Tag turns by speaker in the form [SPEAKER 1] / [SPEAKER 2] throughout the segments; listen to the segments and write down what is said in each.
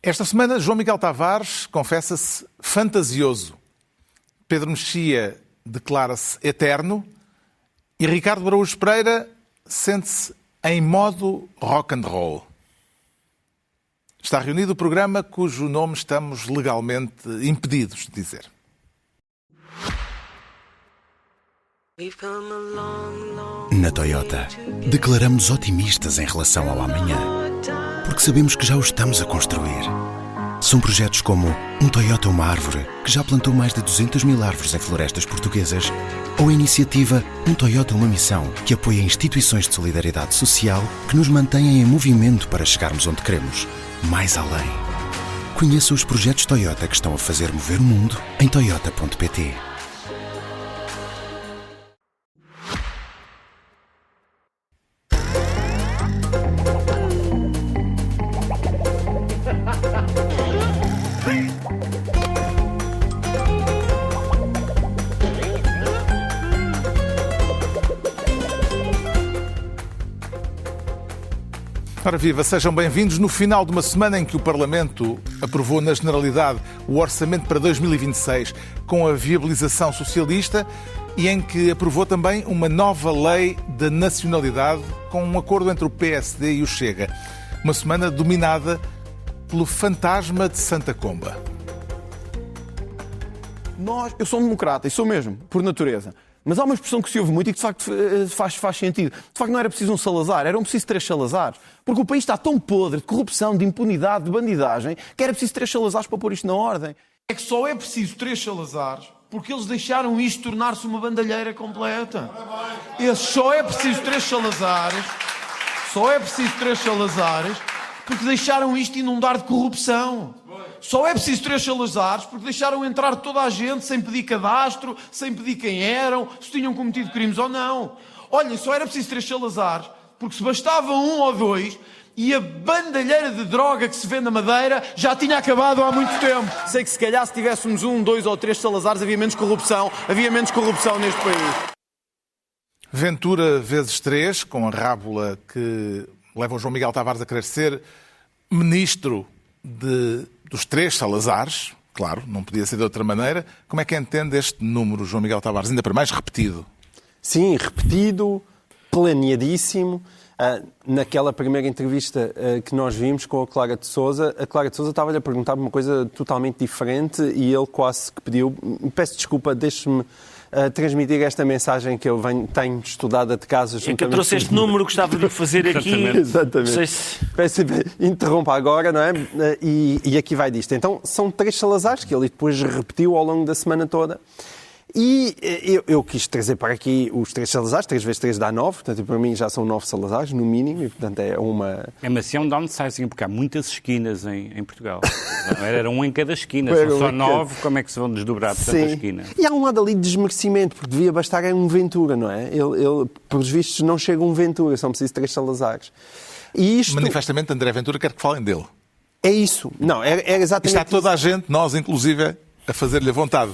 [SPEAKER 1] Esta semana, João Miguel Tavares confessa-se fantasioso. Pedro Mexia declara-se eterno e Ricardo Araújo Pereira sente-se em modo rock and roll. Está reunido o programa cujo nome estamos legalmente impedidos de dizer.
[SPEAKER 2] Na Toyota, declaramos otimistas em relação ao amanhã, porque sabemos que já o estamos a construir. São projetos como um Toyota Uma Árvore, que já plantou mais de 200 mil árvores em florestas portuguesas, ou a iniciativa Um Toyota Uma Missão, que apoia instituições de solidariedade social que nos mantêm em movimento para chegarmos onde queremos, mais além. Conheça os projetos Toyota que estão a fazer mover o mundo em toyota.pt.
[SPEAKER 1] Ora viva, sejam bem-vindos no final de uma semana em que o Parlamento aprovou na Generalidade o Orçamento para 2026 com a viabilização socialista e em que aprovou também uma nova lei da nacionalidade com um acordo entre o PSD e o Chega. Uma semana dominada pelo fantasma de Santa Comba.
[SPEAKER 3] Eu sou um democrata, e sou mesmo, por natureza. Mas há uma expressão que se ouve muito e que de facto faz sentido. De facto não era preciso um Salazar, eram preciso 3 Salazares. Porque o país está tão podre de corrupção, de impunidade, de bandidagem, que era preciso 3 Salazares para pôr isto na ordem.
[SPEAKER 4] É que só é preciso 3 Salazares porque eles deixaram isto tornar-se uma bandalheira completa. Só é preciso 3 Salazares, porque deixaram isto inundar de corrupção. Só é preciso 3 Salazares porque deixaram entrar toda a gente sem pedir cadastro, sem pedir quem eram, se tinham cometido crimes ou não. Olhem, só era preciso 3 Salazares porque se bastava 1 ou 2 e a bandalheira de droga que se vê na Madeira já tinha acabado há muito tempo.
[SPEAKER 3] Sei que se calhar se tivéssemos 1, 2 ou 3 Salazares havia menos corrupção neste país.
[SPEAKER 1] Ventura vezes 3, com a rábula que leva o João Miguel Tavares a querer ser ministro dos 3 Salazares, claro, não podia ser de outra maneira. Como é que entende este número, João Miguel Tavares, ainda para mais repetido?
[SPEAKER 5] Sim, repetido, planeadíssimo. Naquela primeira entrevista que nós vimos com a Clara de Sousa estava-lhe a perguntar uma coisa totalmente diferente e ele quase que pediu, peço desculpa, deixe-me transmitir esta mensagem que eu tenho estudado de casa.
[SPEAKER 6] É que eu trouxe este número, gostava de fazer aqui.
[SPEAKER 5] Exatamente.
[SPEAKER 6] Não sei se...
[SPEAKER 5] Peço, interrompa agora, não é? E aqui vai disto. Então, são 3 Salazares que ele depois repetiu ao longo da semana toda. E eu quis trazer para aqui os 3 Salazares, 3 vezes 3 dá 9, portanto, para mim já são 9 Salazares, no mínimo, e portanto é uma...
[SPEAKER 6] É uma um downsizing, porque há muitas esquinas em Portugal. Era um em cada esquina, são só 9, como é que se vão desdobrar de tanta esquina?
[SPEAKER 5] E há um lado ali de desmerecimento, porque devia bastar um Ventura, não é? Ele pelos vistos, não chega um Ventura, são precisos 3 Salazares. E isto...
[SPEAKER 1] Manifestamente, André Ventura quer que falem dele.
[SPEAKER 5] É isso. Não, é exatamente...
[SPEAKER 1] Está toda a gente, nós inclusive... a fazer-lhe a vontade.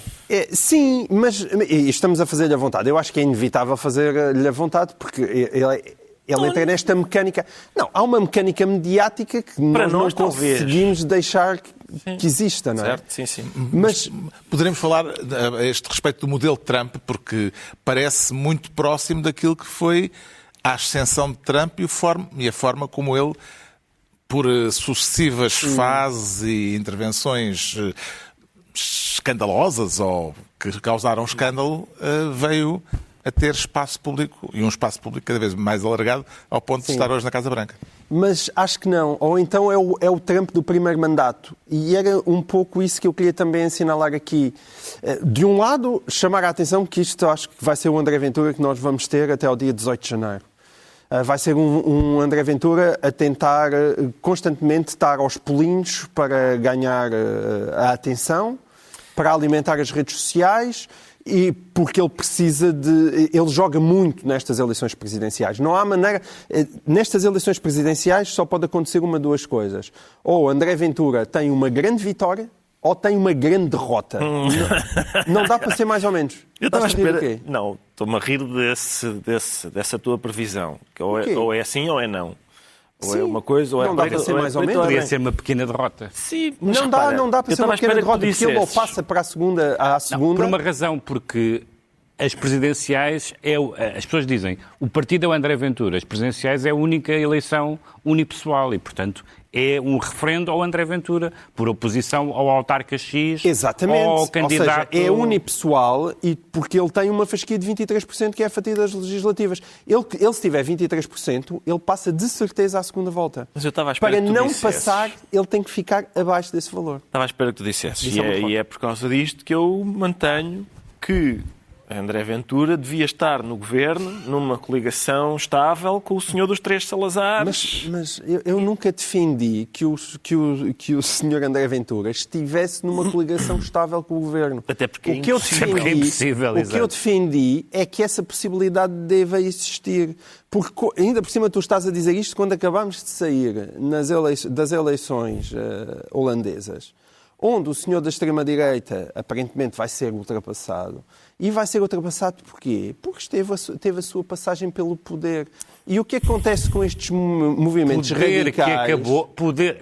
[SPEAKER 5] Sim, mas estamos a fazer-lhe a vontade. Eu acho que é inevitável fazer-lhe a vontade, porque ele entra nesta mecânica... Não, há uma mecânica mediática que nós não conseguimos deixar que exista, não é?
[SPEAKER 6] Certo, sim.
[SPEAKER 1] Mas poderemos falar a este respeito do modelo Trump, porque parece muito próximo daquilo que foi a ascensão de Trump e a forma como ele, por sucessivas fases e intervenções escandalosas ou que causaram escândalo, veio a ter espaço público, e um espaço público cada vez mais alargado, ao ponto de estar hoje na Casa Branca.
[SPEAKER 5] Mas acho que não. Ou então é o Trump do primeiro mandato. E era um pouco isso que eu queria também assinalar aqui. De um lado, chamar a atenção que isto acho que vai ser o André Ventura que nós vamos ter até ao dia 18 de janeiro. Vai ser um André Ventura a tentar constantemente estar aos pulinhos para ganhar a atenção, para alimentar as redes sociais e porque ele precisa de... Ele joga muito nestas eleições presidenciais. Não há maneira... Nestas eleições presidenciais só pode acontecer uma de 2 coisas. Ou André Ventura tem uma grande vitória ou tem uma grande derrota. Não dá para ser mais ou menos.
[SPEAKER 7] Eu estava a esperar... Não, estou-me a rir dessa tua previsão. Ou é sim ou é não. Ou é uma coisa, ou é
[SPEAKER 5] não dá para ser mais ou menos.
[SPEAKER 6] Podia ser uma pequena derrota.
[SPEAKER 7] Sim,
[SPEAKER 5] não dá para ser uma pequena derrota, porque ele ou passa para a segunda.
[SPEAKER 6] Não, por uma razão, porque as presidenciais, as pessoas dizem, o partido é o André Ventura, as presidenciais é a única eleição unipessoal e, portanto, é um referendo ao André Ventura, por oposição ao autarca X.
[SPEAKER 5] Exatamente.
[SPEAKER 6] Ou ao candidato...
[SPEAKER 5] Ou seja, é unipessoal e porque ele tem uma fasquia de 23%, que é a fatia das legislativas. Ele se tiver 23%, ele passa de certeza à segunda volta.
[SPEAKER 7] Mas eu estava à espera
[SPEAKER 5] Para
[SPEAKER 7] que tu
[SPEAKER 5] não
[SPEAKER 7] dissesses.
[SPEAKER 5] passar, ele tem que ficar abaixo desse valor.
[SPEAKER 7] Estava à espera que tu dissesses.
[SPEAKER 5] Isso é muito
[SPEAKER 7] E é por causa disto que eu mantenho que André Ventura devia estar no governo, numa coligação estável com o senhor dos Três Salazares.
[SPEAKER 5] Mas eu nunca defendi que o senhor André Ventura estivesse numa coligação estável com o governo.
[SPEAKER 7] Até porque
[SPEAKER 5] o que eu defendi,
[SPEAKER 6] é impossível,
[SPEAKER 5] o que eu defendi é que essa possibilidade deva existir. Porque, ainda por cima, tu estás a dizer isto quando acabamos de sair das eleições holandesas, onde o senhor da extrema-direita aparentemente vai ser ultrapassado. E vai ser ultrapassado porquê? Porque teve a sua passagem pelo poder. E o que acontece com estes movimentos radicais?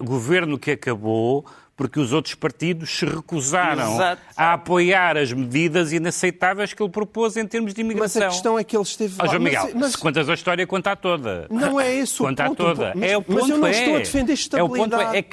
[SPEAKER 6] Governo que acabou porque os outros partidos se recusaram a apoiar as medidas inaceitáveis que ele propôs em termos de imigração.
[SPEAKER 5] Mas a questão é que ele esteve lá.
[SPEAKER 6] João Miguel, se contas a história, conta-a toda.
[SPEAKER 5] Não é esse o
[SPEAKER 6] conta
[SPEAKER 5] ponto.
[SPEAKER 6] Toda.
[SPEAKER 5] Mas eu não estou a defender estabilidade.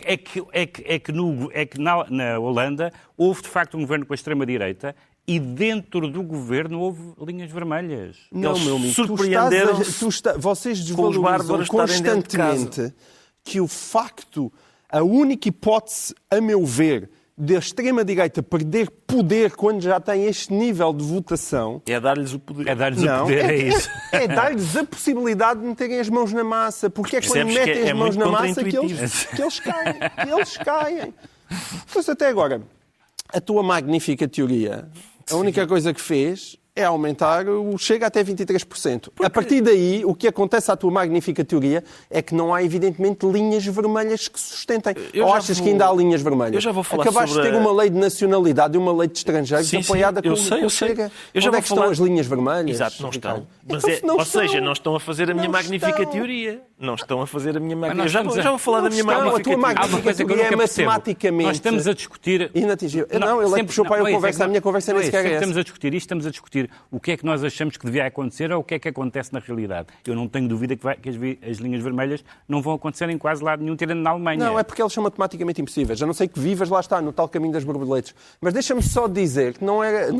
[SPEAKER 6] É que na Holanda houve, de facto, um governo com a extrema-direita e dentro do governo houve linhas vermelhas.
[SPEAKER 5] Não,
[SPEAKER 7] Eles
[SPEAKER 5] meu amigo,
[SPEAKER 7] surpreenderam-se
[SPEAKER 5] vocês
[SPEAKER 7] com os bárbaros
[SPEAKER 5] desvalorizam
[SPEAKER 7] estarem dentro de casa.
[SPEAKER 5] constantemente que o facto, a única hipótese, a meu ver, da extrema-direita perder poder quando já tem este nível de votação...
[SPEAKER 7] É dar-lhes o poder.
[SPEAKER 6] É dar-lhes o poder, é isso.
[SPEAKER 5] É dar-lhes a possibilidade de meterem as mãos na massa, porque é quando metem as mãos na massa que eles caem. Pois até agora, a tua magnífica teoria, a única coisa que fez é aumentar chega até 23%. A partir daí, o que acontece à tua magnífica teoria é que não há, evidentemente, linhas vermelhas que sustentem. Ou achas que ainda há linhas vermelhas?
[SPEAKER 7] Eu já vou falar
[SPEAKER 5] Acabaste de ter uma lei de nacionalidade e uma lei de estrangeiros apoiada com o Chega.
[SPEAKER 7] Onde
[SPEAKER 5] é que estão as linhas vermelhas?
[SPEAKER 7] Exato, não estão. Mas
[SPEAKER 5] Então,
[SPEAKER 7] não estão a fazer a minha magnífica teoria. Não estão a fazer a minha magnífica teoria. Já vou falar da minha
[SPEAKER 5] magnífica teoria.
[SPEAKER 6] Há uma coisa que eu nunca percebo. Nós estamos a discutir...
[SPEAKER 5] Inatingível. Não, ele é que puxou para a conversa. A minha conversa nem sequer é essa.
[SPEAKER 6] Estamos a discutir isto, estamos a discutir o que é que nós achamos que devia acontecer ou o que é que acontece na realidade. Eu não tenho dúvida que as linhas vermelhas não vão acontecer em quase lado nenhum, tirando na Alemanha.
[SPEAKER 5] Não, é porque eles são matematicamente impossíveis. A não sei que vivas lá está, no tal caminho das borboletas. Mas deixa-me só dizer que não era...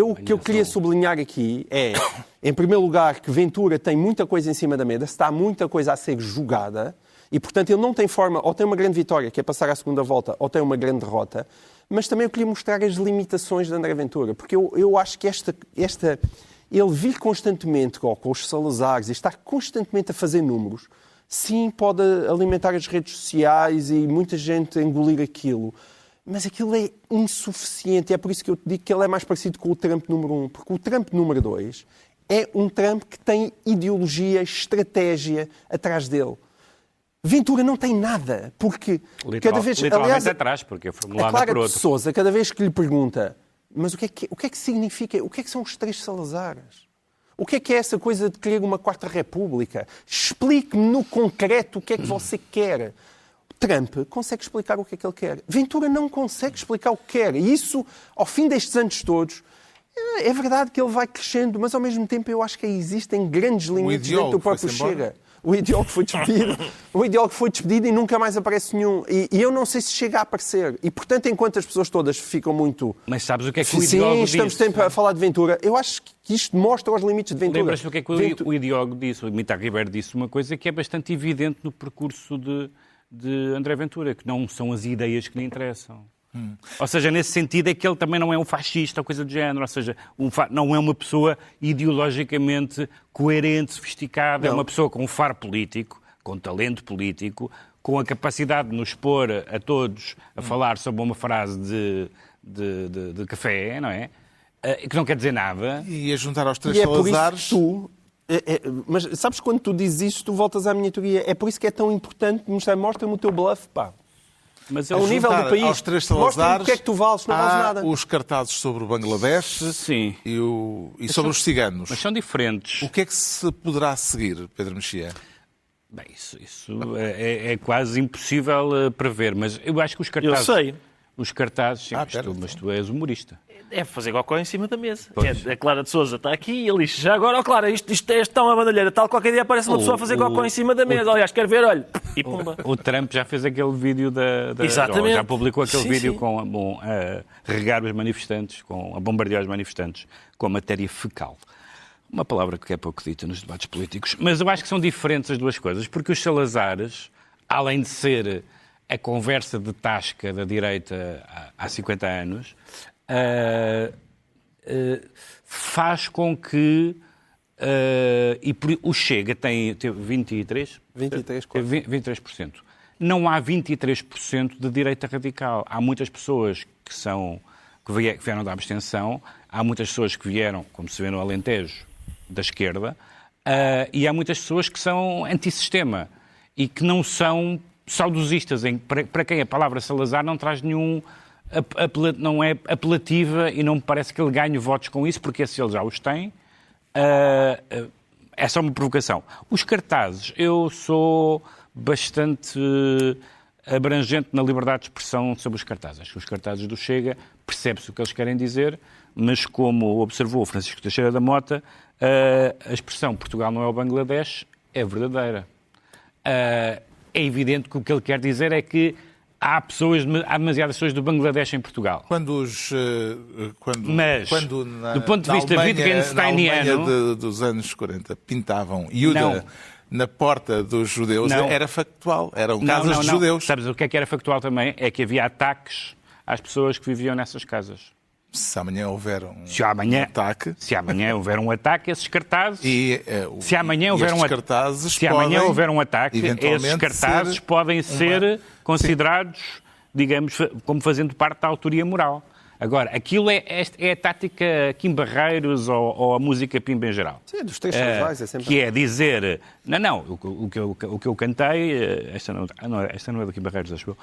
[SPEAKER 5] O que eu queria sublinhar aqui é, em primeiro lugar, que Ventura tem muita coisa em cima da mesa, está muita coisa a ser julgada e, portanto, ele não tem forma, ou tem uma grande vitória, que é passar à segunda volta, ou tem uma grande derrota, mas também eu queria mostrar as limitações de André Ventura, porque eu acho que ele vir constantemente com os Salazares e estar constantemente a fazer números, sim, pode alimentar as redes sociais e muita gente engolir aquilo, mas aquilo é insuficiente. É por isso que eu te digo que ele é mais parecido com o Trump número 1, porque o Trump número 2 é um Trump que tem ideologia, estratégia atrás dele. Ventura não tem nada, porque cada vez...
[SPEAKER 6] Literalmente atrás, porque é formulada por outro.
[SPEAKER 5] A Clara de Sousa, cada vez que lhe pergunta, mas o que é que significa, o que é que são os Três Salazares? O que é essa coisa de querer uma Quarta República? Explique-me no concreto o que é que você quer. Trump consegue explicar o que é que ele quer. Ventura não consegue explicar o que quer. E isso, ao fim destes anos todos, é verdade que ele vai crescendo, mas ao mesmo tempo eu acho que existem grandes limites dentro do próprio Chega. O ideólogo foi despedido e nunca mais aparece nenhum. E eu não sei se chega a aparecer. E, portanto, enquanto as pessoas todas ficam muito...
[SPEAKER 6] Mas sabes o que é que o ideólogo disse?
[SPEAKER 5] Sim, estamos sempre a falar de Ventura. Eu acho que isto mostra os limites de Ventura.
[SPEAKER 6] Lembras-te o que é que o ideólogo disse? O Mita Ribeiro disse uma coisa que é bastante evidente no percurso de André Ventura, que não são as ideias que lhe interessam. Ou seja, nesse sentido é que ele também não é um fascista ou coisa do género, ou seja, não é uma pessoa ideologicamente coerente, sofisticada, não. É uma pessoa com um faro político, com talento político, com a capacidade de nos expor a todos a falar sobre uma frase de café, não é? Que não quer dizer nada.
[SPEAKER 1] E a juntar aos Três
[SPEAKER 5] Salazares...
[SPEAKER 1] Mas
[SPEAKER 5] sabes, quando tu dizes isto, tu voltas à minha teoria. É por isso que é tão importante mostra-me o teu bluff, pá.
[SPEAKER 6] Mas
[SPEAKER 5] ao nível do país,
[SPEAKER 1] aos Três Salazares,
[SPEAKER 5] o que é que tu vales, não vales nada.
[SPEAKER 1] Os cartazes sobre o Bangladesh.
[SPEAKER 6] Sim.
[SPEAKER 1] E sobre os ciganos.
[SPEAKER 6] Mas são diferentes.
[SPEAKER 1] O que é que se poderá seguir, Pedro Mexia?
[SPEAKER 6] Bem, isso é quase impossível prever, mas eu acho que os cartazes...
[SPEAKER 7] Eu sei.
[SPEAKER 6] Os cartazes... mas tu és humorista.
[SPEAKER 7] É fazer cocó em cima da mesa. A Clara de Sousa está aqui e ele diz, já agora, Clara, isto é uma bandalheira, tal, qualquer dia aparece uma pessoa a fazer cocó em cima da mesa. Aliás, quero ver, olha, e pumba.
[SPEAKER 6] O Trump já fez aquele vídeo
[SPEAKER 7] Exatamente.
[SPEAKER 6] Já publicou aquele vídeo
[SPEAKER 7] sim.
[SPEAKER 6] com a regar os manifestantes, a bombardear os manifestantes com matéria fecal. Uma palavra que é pouco dita nos debates políticos. Mas eu acho que são diferentes as duas coisas, porque os Salazares, além de ser a conversa de tasca da direita há 50 anos, faz com que o Chega tem 23%. Não há 23% de direita radical. Há muitas pessoas que vieram da abstenção, há muitas pessoas que vieram, como se vê no Alentejo, da esquerda, e há muitas pessoas que são antissistema e que não são saudosistas, para quem a palavra Salazar não traz nenhum... não é apelativa e não me parece que ele ganhe votos com isso, porque se ele já os tem, é só uma provocação. Os cartazes, eu sou bastante abrangente na liberdade de expressão sobre os cartazes. Acho que os cartazes do Chega percebe-se o que eles querem dizer, mas como observou o Francisco Teixeira da Mota, a expressão Portugal não é o Bangladesh é verdadeira. É evidente que o que ele quer dizer é que há demasiadas pessoas do Bangladesh em Portugal.
[SPEAKER 1] Mas,
[SPEAKER 6] do ponto de vista wittgensteiniano...
[SPEAKER 1] Na Alemanha dos anos 40 pintavam Iuda na porta dos judeus, era factual. Eram casas de judeus.
[SPEAKER 6] Sabes o que é que era factual também? É que havia ataques às pessoas que viviam nessas casas.
[SPEAKER 1] Se amanhã houver um ataque...
[SPEAKER 6] Se amanhã houver um ataque, esses cartazes...
[SPEAKER 1] Se amanhã houver um
[SPEAKER 6] ataque, esses cartazes podem ser considerados, digamos, como fazendo parte da autoria moral. Agora, aquilo é a tática Kim Barreiros ou a música Pimba em geral.
[SPEAKER 5] Sim, dos três casais, é sempre...
[SPEAKER 6] Que é dizer... o que eu cantei... Esta não é do Kim Barreiros, acho eu.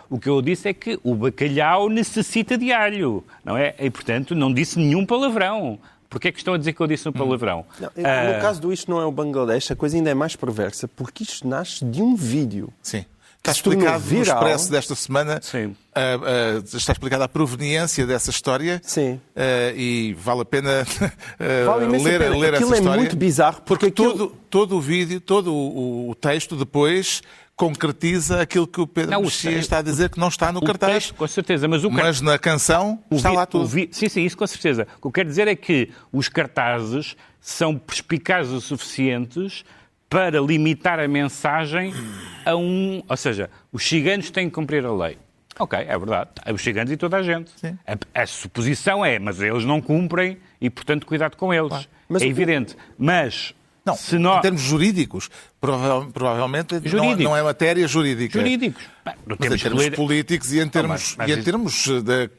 [SPEAKER 6] O que eu disse é que o bacalhau necessita de alho, não é? E, portanto, não disse nenhum palavrão. Porquê é que estão a dizer que eu disse um palavrão?
[SPEAKER 5] No caso do Isto Não é o Bangladesh, a coisa ainda é mais perversa, porque isto nasce de um vídeo.
[SPEAKER 1] Sim. Está explicado no Expresso desta semana.
[SPEAKER 6] Sim.
[SPEAKER 1] Está explicada a proveniência dessa história.
[SPEAKER 5] Sim.
[SPEAKER 1] E vale a pena ler essa
[SPEAKER 5] Aquilo
[SPEAKER 1] história.
[SPEAKER 5] É muito bizarro. Porque
[SPEAKER 1] todo o vídeo, todo o texto depois concretiza aquilo que o Pedro Mexia está a dizer que não está no cartaz.
[SPEAKER 6] Texto, com certeza.
[SPEAKER 1] Mas na canção está lá tudo.
[SPEAKER 6] Sim, isso com certeza. O que eu quero dizer é que os cartazes são perspicazes o suficientes para limitar a mensagem a um... Ou seja, os ciganos têm que cumprir a lei. Ok, é verdade. Os ciganos e toda a gente. A suposição é, mas eles não cumprem e, portanto, cuidado com eles. Claro. É evidente. Mas...
[SPEAKER 1] Em termos jurídicos, provavelmente não é matéria jurídica.
[SPEAKER 6] Jurídicos.
[SPEAKER 1] Mas em termos políticos e em termos de...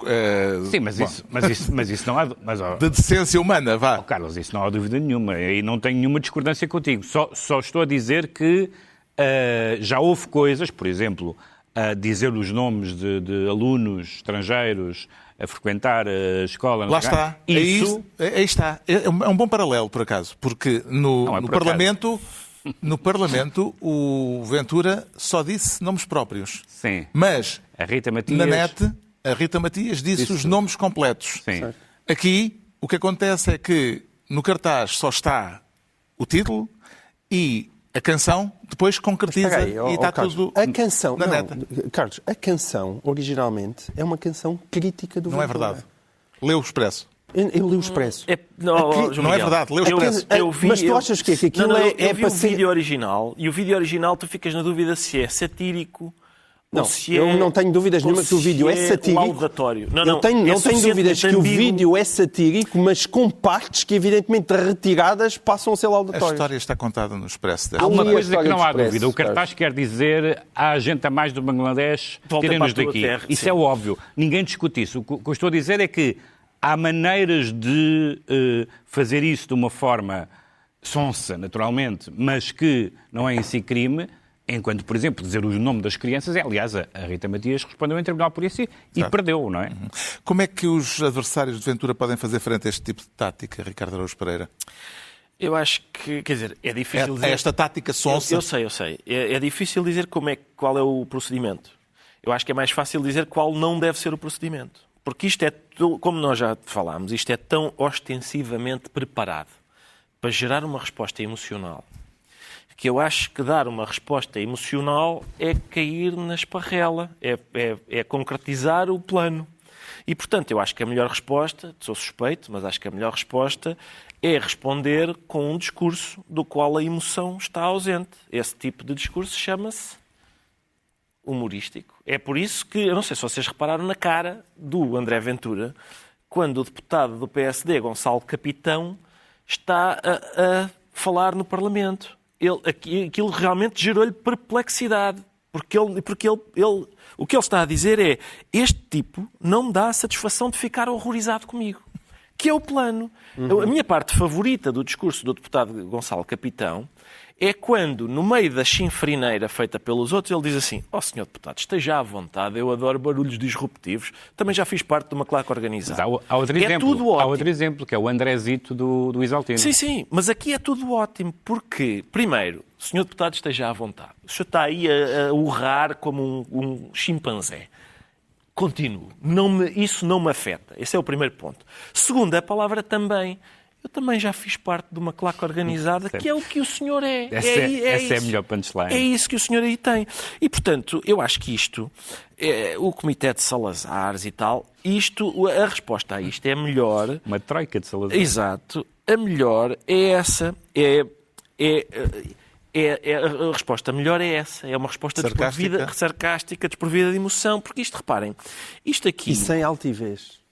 [SPEAKER 6] Sim, mas isso não há...
[SPEAKER 1] de decência humana, vá.
[SPEAKER 6] Carlos, isso não há dúvida nenhuma. E não tenho nenhuma discordância contigo. Só estou a dizer que já houve coisas, por exemplo, a dizer os nomes de alunos estrangeiros a frequentar a escola...
[SPEAKER 1] Lá está. Aí está. É um bom paralelo, por acaso, porque no Parlamento o Ventura só disse nomes próprios.
[SPEAKER 6] Sim.
[SPEAKER 1] Mas
[SPEAKER 6] a Rita Matias...
[SPEAKER 1] na net, a Rita Matias disse os nomes completos.
[SPEAKER 6] Sim.
[SPEAKER 1] Aqui, o que acontece é que no cartaz só está o título e a canção depois concretiza e está
[SPEAKER 5] Carlos,
[SPEAKER 1] tudo
[SPEAKER 5] a canção,
[SPEAKER 1] na neta.
[SPEAKER 5] Carlos, a canção, originalmente, é uma canção crítica do Ventura.
[SPEAKER 1] Não é verdade. Leu o Expresso.
[SPEAKER 5] Eu li o Expresso.
[SPEAKER 1] Não é verdade, leu o Expresso.
[SPEAKER 5] Mas tu achas que aquilo é
[SPEAKER 7] para ser... vídeo original, e o vídeo original tu ficas na dúvida se é satírico...
[SPEAKER 5] Não, eu não tenho dúvidas nenhuma que o vídeo é satírico.
[SPEAKER 7] Laudatório.
[SPEAKER 5] Não tenho dúvidas que o vídeo é satírico, mas com partes que, evidentemente, retiradas, passam a ser laudatórias.
[SPEAKER 1] A história está contada no Expresso.
[SPEAKER 6] Há uma coisa que não há dúvida. O cartaz quer dizer há gente a mais do Bangladesh, tirem-nos daqui. Isso é óbvio. Ninguém discute isso. O que eu estou a dizer é que há maneiras de fazer isso de uma forma sonsa, naturalmente, mas que não é em si crime. Enquanto, por exemplo, dizer o nome das crianças, aliás, a Rita Matias respondeu em tribunal por isso e perdeu, não é?
[SPEAKER 1] Como é que os adversários de Ventura podem fazer frente a este tipo de tática, Ricardo Araújo Pereira?
[SPEAKER 7] Eu acho que, quer dizer, é difícil dizer...
[SPEAKER 1] Esta tática sonsa.
[SPEAKER 7] Eu sei. É difícil dizer qual é o procedimento. Eu acho que é mais fácil dizer qual não deve ser o procedimento. Porque isto é, como nós já falámos, isto é tão ostensivamente preparado para gerar uma resposta emocional, que eu acho que dar uma resposta emocional é cair na esparrela, é concretizar o plano. E, portanto, eu acho que a melhor resposta, sou suspeito, mas acho que a melhor resposta é responder com um discurso do qual a emoção está ausente. Esse tipo de discurso chama-se humorístico. É por isso que, eu não sei se vocês repararam na cara do André Ventura, quando o deputado do PSD, Gonçalo Capitão, está a falar no Parlamento. Aquilo realmente gerou-lhe perplexidade, porque o que ele está a dizer é: este tipo não me dá a satisfação de ficar horrorizado comigo, que é o plano. A minha parte favorita do discurso do deputado Gonçalo Capitão é quando, no meio da chinfrineira feita pelos outros, ele diz assim: ó senhor deputado, esteja à vontade, eu adoro barulhos disruptivos, também já fiz parte de uma claque organizada.
[SPEAKER 6] Há outro exemplo, que é o Andrezito do Isaltino.
[SPEAKER 7] Sim, mas aqui é tudo ótimo, porque, primeiro, o senhor deputado esteja à vontade. O senhor está aí a urrar como um chimpanzé. Continuo. Isso não me afeta. Esse é o primeiro ponto. Segundo, a palavra também. Eu também já fiz parte de uma claque organizada, que é o que o senhor é.
[SPEAKER 6] Essa é a melhor punchline.
[SPEAKER 7] É isso que o senhor aí tem. E, portanto, eu acho que isto, o Comitê de Salazares e tal, a resposta a isto é melhor...
[SPEAKER 6] Uma troika de Salazares.
[SPEAKER 7] Exato. A melhor é essa. A resposta melhor é essa. É uma resposta sarcástica, desprovida de emoção. Porque reparem, isto aqui...
[SPEAKER 5] E sem altivez.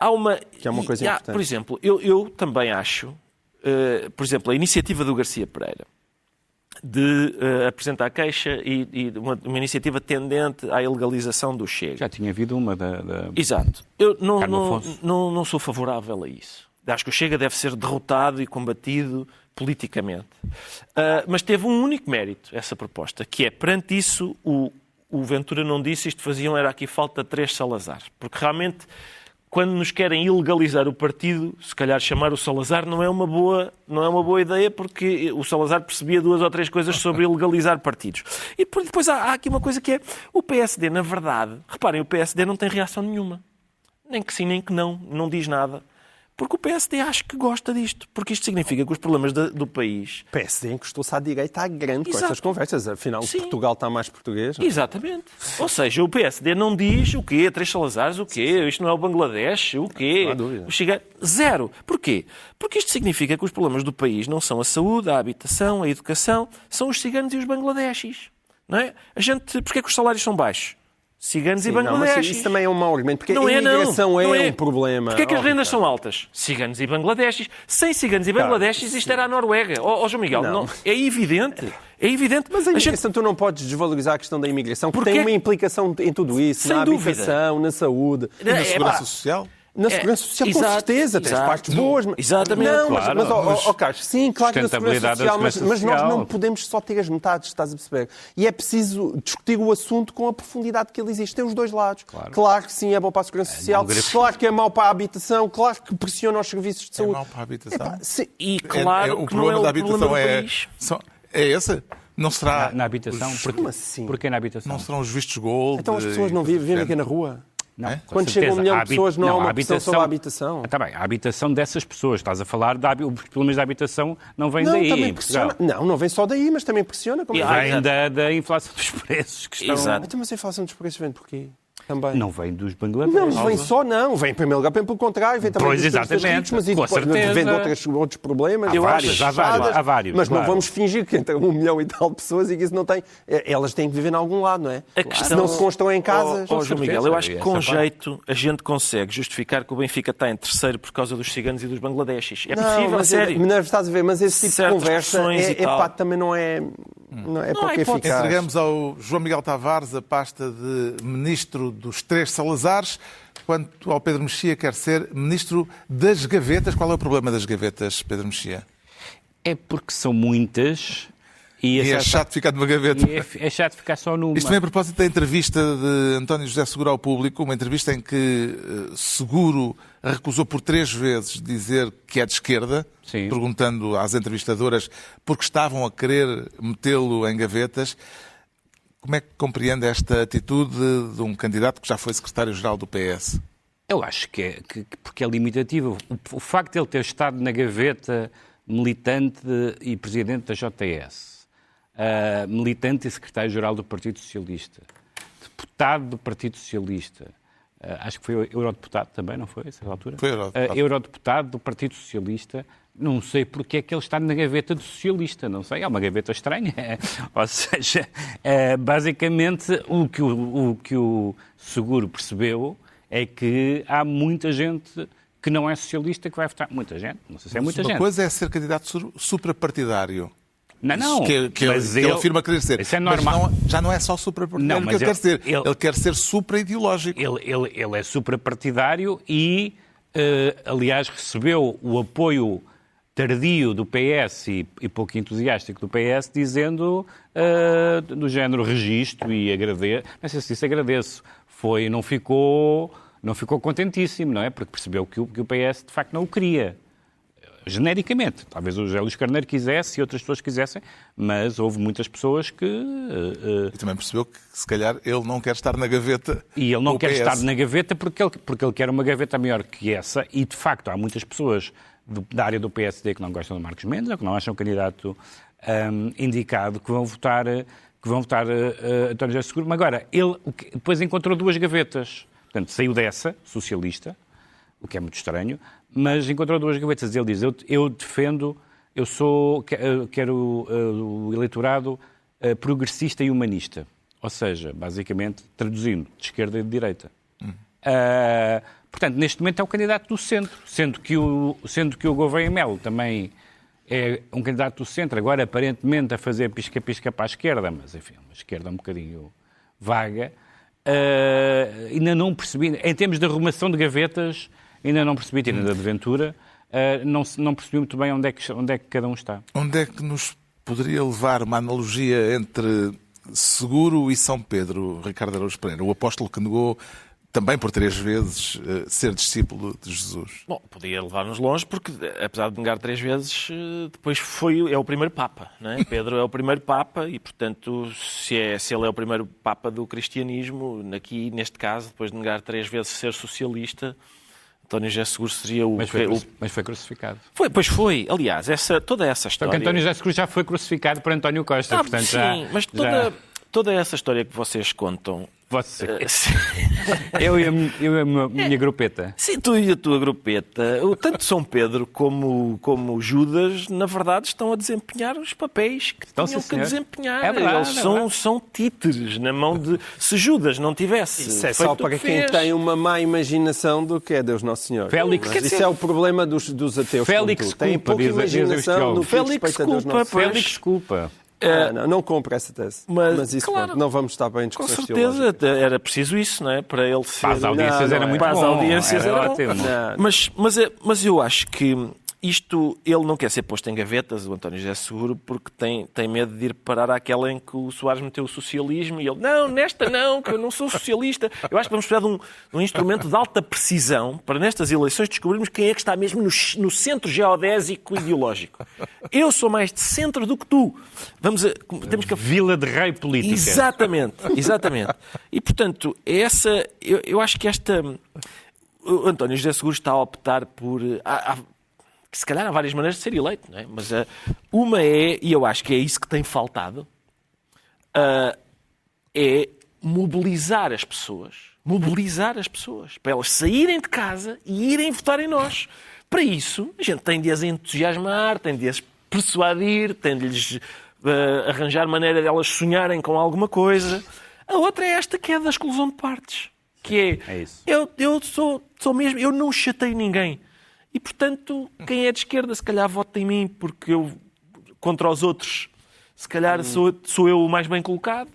[SPEAKER 7] Que
[SPEAKER 5] é uma coisa importante.
[SPEAKER 7] Por exemplo, eu também acho, por exemplo, a iniciativa do Garcia Pereira de apresentar queixa e uma iniciativa tendente à ilegalização do Chega.
[SPEAKER 6] Já tinha havido uma da
[SPEAKER 7] Exato. Eu não sou favorável a isso. Acho que o Chega deve ser derrotado e combatido politicamente. Mas teve um único mérito, essa proposta, que é, perante isso, o Ventura não disse isto era aqui falta 3 Salazares. Porque realmente, quando nos querem ilegalizar o partido, se calhar chamar o Salazar não é uma boa ideia, porque o Salazar percebia 2 ou 3 coisas sobre ilegalizar partidos. E depois há aqui uma coisa que é, o PSD, na verdade, reparem, o PSD não tem reação nenhuma. Nem que sim, nem que não diz nada. Porque o PSD acho que gosta disto. Porque isto significa que os problemas do país...
[SPEAKER 5] O PSD encostou-se à direita à grande com estas conversas. Afinal,
[SPEAKER 7] Sim.
[SPEAKER 5] Portugal está mais português. Não?
[SPEAKER 7] Exatamente. Ou seja, o PSD não diz o quê? 3 Salazares, o quê? Isto não é o Bangladesh, o quê?
[SPEAKER 5] Não há dúvida.
[SPEAKER 7] O Chega... Zero. Porquê? Porque isto significa que os problemas do país não são a saúde, a habitação, a educação, são os ciganos e os bangladeshis. Não é? Porquê que os salários são baixos? Ciganos e bangladeshis.
[SPEAKER 5] Mas isso também é um mau argumento, porque a imigração é um problema.
[SPEAKER 7] Porquê que as rendas são altas? Ciganos e bangladeshis. Sem ciganos e bangladeshis, isto era a Noruega. João Miguel, não. É evidente. É evidente.
[SPEAKER 5] Mas a imigração, tu não podes desvalorizar a questão da imigração, porque tem uma implicação em tudo isso,
[SPEAKER 7] sem
[SPEAKER 5] na
[SPEAKER 7] dúvida.
[SPEAKER 5] Habitação, na saúde.
[SPEAKER 1] E na segurança social?
[SPEAKER 5] Na segurança social, com certeza, tens partes boas.
[SPEAKER 7] Exatamente.
[SPEAKER 5] Não,
[SPEAKER 6] claro,
[SPEAKER 5] Carlos, sim, claro que na segurança social, mas nós não podemos só ter as metades, estás a perceber? E é preciso discutir o assunto com a profundidade que ele existe. Tem os dois lados. Claro que sim, é bom para a segurança social, claro que é mau para a habitação, claro que pressiona os serviços de saúde.
[SPEAKER 1] É mau para a habitação?
[SPEAKER 7] E claro que não é o problema do país.
[SPEAKER 1] É esse? Não será...
[SPEAKER 6] Na habitação?
[SPEAKER 5] Como assim?
[SPEAKER 6] Porquê na habitação?
[SPEAKER 1] Não serão os vistos gold?
[SPEAKER 5] Então as pessoas não vivem aqui na rua?
[SPEAKER 6] Não,
[SPEAKER 5] quando chega 1 milhão de pessoas, não há uma pressão sobre a habitação.
[SPEAKER 6] Está bem, a habitação dessas pessoas. Estás a falar, os problemas da habitação não vêm
[SPEAKER 5] daí.
[SPEAKER 6] Também pressiona.
[SPEAKER 5] Não vem só daí, mas também pressiona.
[SPEAKER 6] Vem da inflação dos preços que estão...
[SPEAKER 7] Exato.
[SPEAKER 5] Então, mas a inflação dos preços vem de porquê? Também.
[SPEAKER 6] Não vem dos Bangladesh.
[SPEAKER 5] Não vem só, não. Vem em primeiro lugar, pelo contrário, vem também dos ricos, mas
[SPEAKER 6] com certeza.
[SPEAKER 5] Vem de outros problemas.
[SPEAKER 6] Há vários.
[SPEAKER 5] Mas não vamos fingir que entre 1 milhão e tal de pessoas e que isso não tem... Elas têm que viver em algum lado, não é? Se não se constroem em casas...
[SPEAKER 7] João Miguel, eu acho que com jeito a gente consegue justificar que o Benfica está em terceiro por causa dos ciganos e dos bangladeshis. É possível, a sério.
[SPEAKER 5] Mas estás a ver, mas esse tipo de conversa também não é pouco eficaz.
[SPEAKER 1] Entregamos ao João Miguel Tavares a pasta de Ministro dos 3 Salazares, quanto ao Pedro Mexia quer ser Ministro das Gavetas. Qual é o problema das gavetas, Pedro Mexia?
[SPEAKER 6] É porque são muitas
[SPEAKER 1] E é chato ficar numa gaveta.
[SPEAKER 6] É chato ficar só numa.
[SPEAKER 1] Isto vem a propósito da entrevista de António José Seguro ao Público, uma entrevista em que Seguro recusou por 3 vezes dizer que é de esquerda,
[SPEAKER 6] Sim.
[SPEAKER 1] perguntando às entrevistadoras porque estavam a querer metê-lo em gavetas. Como é que compreende esta atitude de um candidato que já foi secretário-geral do PS?
[SPEAKER 6] Eu acho que porque é limitativo. O facto de ele ter estado na gaveta militante e presidente da JTS, militante e secretário-geral do Partido Socialista, deputado do Partido Socialista, acho que foi eurodeputado também, não foi, a essa altura?
[SPEAKER 1] Foi eurodeputado.
[SPEAKER 6] Eurodeputado do Partido Socialista. Não sei porque é que ele está na gaveta do socialista, não sei, é uma gaveta estranha. Ou seja, basicamente o que o Seguro percebeu é que há muita gente que não é socialista que vai votar. Muita gente, não sei se é muita gente.
[SPEAKER 1] Uma coisa é ser candidato suprapartidário.
[SPEAKER 6] Não.
[SPEAKER 1] Que ele afirma querer ser.
[SPEAKER 6] Isso é normal.
[SPEAKER 1] Mas já não é só suprapartidário que ele quer ser. Ele quer ser supra-ideológico.
[SPEAKER 6] Ele é suprapartidário e, aliás, recebeu o apoio tardio do PS e pouco entusiástico do PS, dizendo do género registro e agradeço. Não sei se isso agradeço. Não ficou contentíssimo, não é? Porque percebeu que o PS de facto não o queria. Genericamente. Talvez o José Luís Carneiro quisesse e outras pessoas quisessem, mas houve muitas pessoas que...
[SPEAKER 1] E também percebeu que, se calhar, ele não quer estar na gaveta.
[SPEAKER 6] E ele não quer estar na gaveta porque ele quer uma gaveta melhor que essa, e de facto há muitas pessoas da área do PSD que não gostam de Marcos Mendes, ou que não acham o candidato indicado, que vão votar António José Seguro. Mas agora, ele depois encontrou 2 gavetas. Portanto, saiu dessa, socialista, o que é muito estranho, mas encontrou 2 gavetas. Ele diz, eu defendo, quero o eleitorado progressista e humanista. Ou seja, basicamente, traduzindo, de esquerda e de direita. Portanto, neste momento é o candidato do centro, sendo que o Gouveia Melo também é um candidato do centro, agora aparentemente a fazer pisca-pisca para a esquerda, mas enfim, uma esquerda um bocadinho vaga. Ainda não percebi, em termos de arrumação de gavetas, ainda não percebi, tirando a de Ventura, não percebi muito bem onde é que cada um está.
[SPEAKER 1] Onde é que nos poderia levar uma analogia entre Seguro e São Pedro, Ricardo Araújo Pereira, o apóstolo que negou também por 3 vezes ser discípulo de Jesus?
[SPEAKER 7] Bom, podia levar-nos longe, porque apesar de negar 3 vezes, depois é o primeiro Papa, não é? Pedro é o primeiro Papa e, portanto, se ele é o primeiro Papa do cristianismo, neste caso, depois de negar 3 vezes ser socialista, António José Seguro seria o...
[SPEAKER 6] Mas foi crucificado.
[SPEAKER 7] Pois foi. Aliás, toda essa história...
[SPEAKER 6] Porque António José Seguro já foi crucificado por António Costa, portanto
[SPEAKER 7] sim, mas toda essa história que vocês contam...
[SPEAKER 6] Eu e a minha grupeta.
[SPEAKER 7] Sim, tu e a tua grupeta. Tanto São Pedro como Judas, na verdade, estão a desempenhar os papéis que tinham que desempenhar.
[SPEAKER 6] É verdade,
[SPEAKER 7] Eles são títeres na mão de... Se Judas não tivesse...
[SPEAKER 5] Isso é só para quem tem uma má imaginação do que é Deus Nosso Senhor. Isso é o problema dos ateus.
[SPEAKER 6] Félix
[SPEAKER 5] tem
[SPEAKER 6] culpa,
[SPEAKER 5] pouca imaginação do que respeita a Deus Nosso Senhor.
[SPEAKER 6] Félix culpa.
[SPEAKER 5] Não compro essa tese. Mas isso, claro, não vamos estar bem
[SPEAKER 7] com certeza, era preciso isso, não é? Para ele ser...
[SPEAKER 6] Para as audiências era muito bom.
[SPEAKER 7] Para as audiências era
[SPEAKER 6] ótimo.
[SPEAKER 7] Mas eu acho que ele não quer ser posto em gavetas, o António José Seguro, porque tem medo de ir parar àquela em que o Soares meteu o socialismo e ele, não, nesta não, que eu não sou socialista. Eu acho que vamos precisar de um instrumento de alta precisão para nestas eleições descobrirmos quem é que está mesmo no centro geodésico ideológico. Eu sou mais de centro do que tu. Temos que...
[SPEAKER 6] Vila de Rei política.
[SPEAKER 7] Exatamente. E, portanto, eu acho que o António José Seguro está a optar por... Se calhar há várias maneiras de ser eleito, não é? Mas uma e eu acho que é isso que tem faltado, é mobilizar as pessoas, para elas saírem de casa e irem votar em nós. Para isso, a gente tem de as entusiasmar, tem de as persuadir, tem de lhes arranjar maneira de elas sonharem com alguma coisa. A outra é esta, que é da exclusão de partes, que é
[SPEAKER 6] isso.
[SPEAKER 7] Eu sou mesmo, eu não chateio ninguém. E, portanto, quem é de esquerda, se calhar vota em mim, porque eu, contra os outros, se calhar sou eu o mais bem colocado.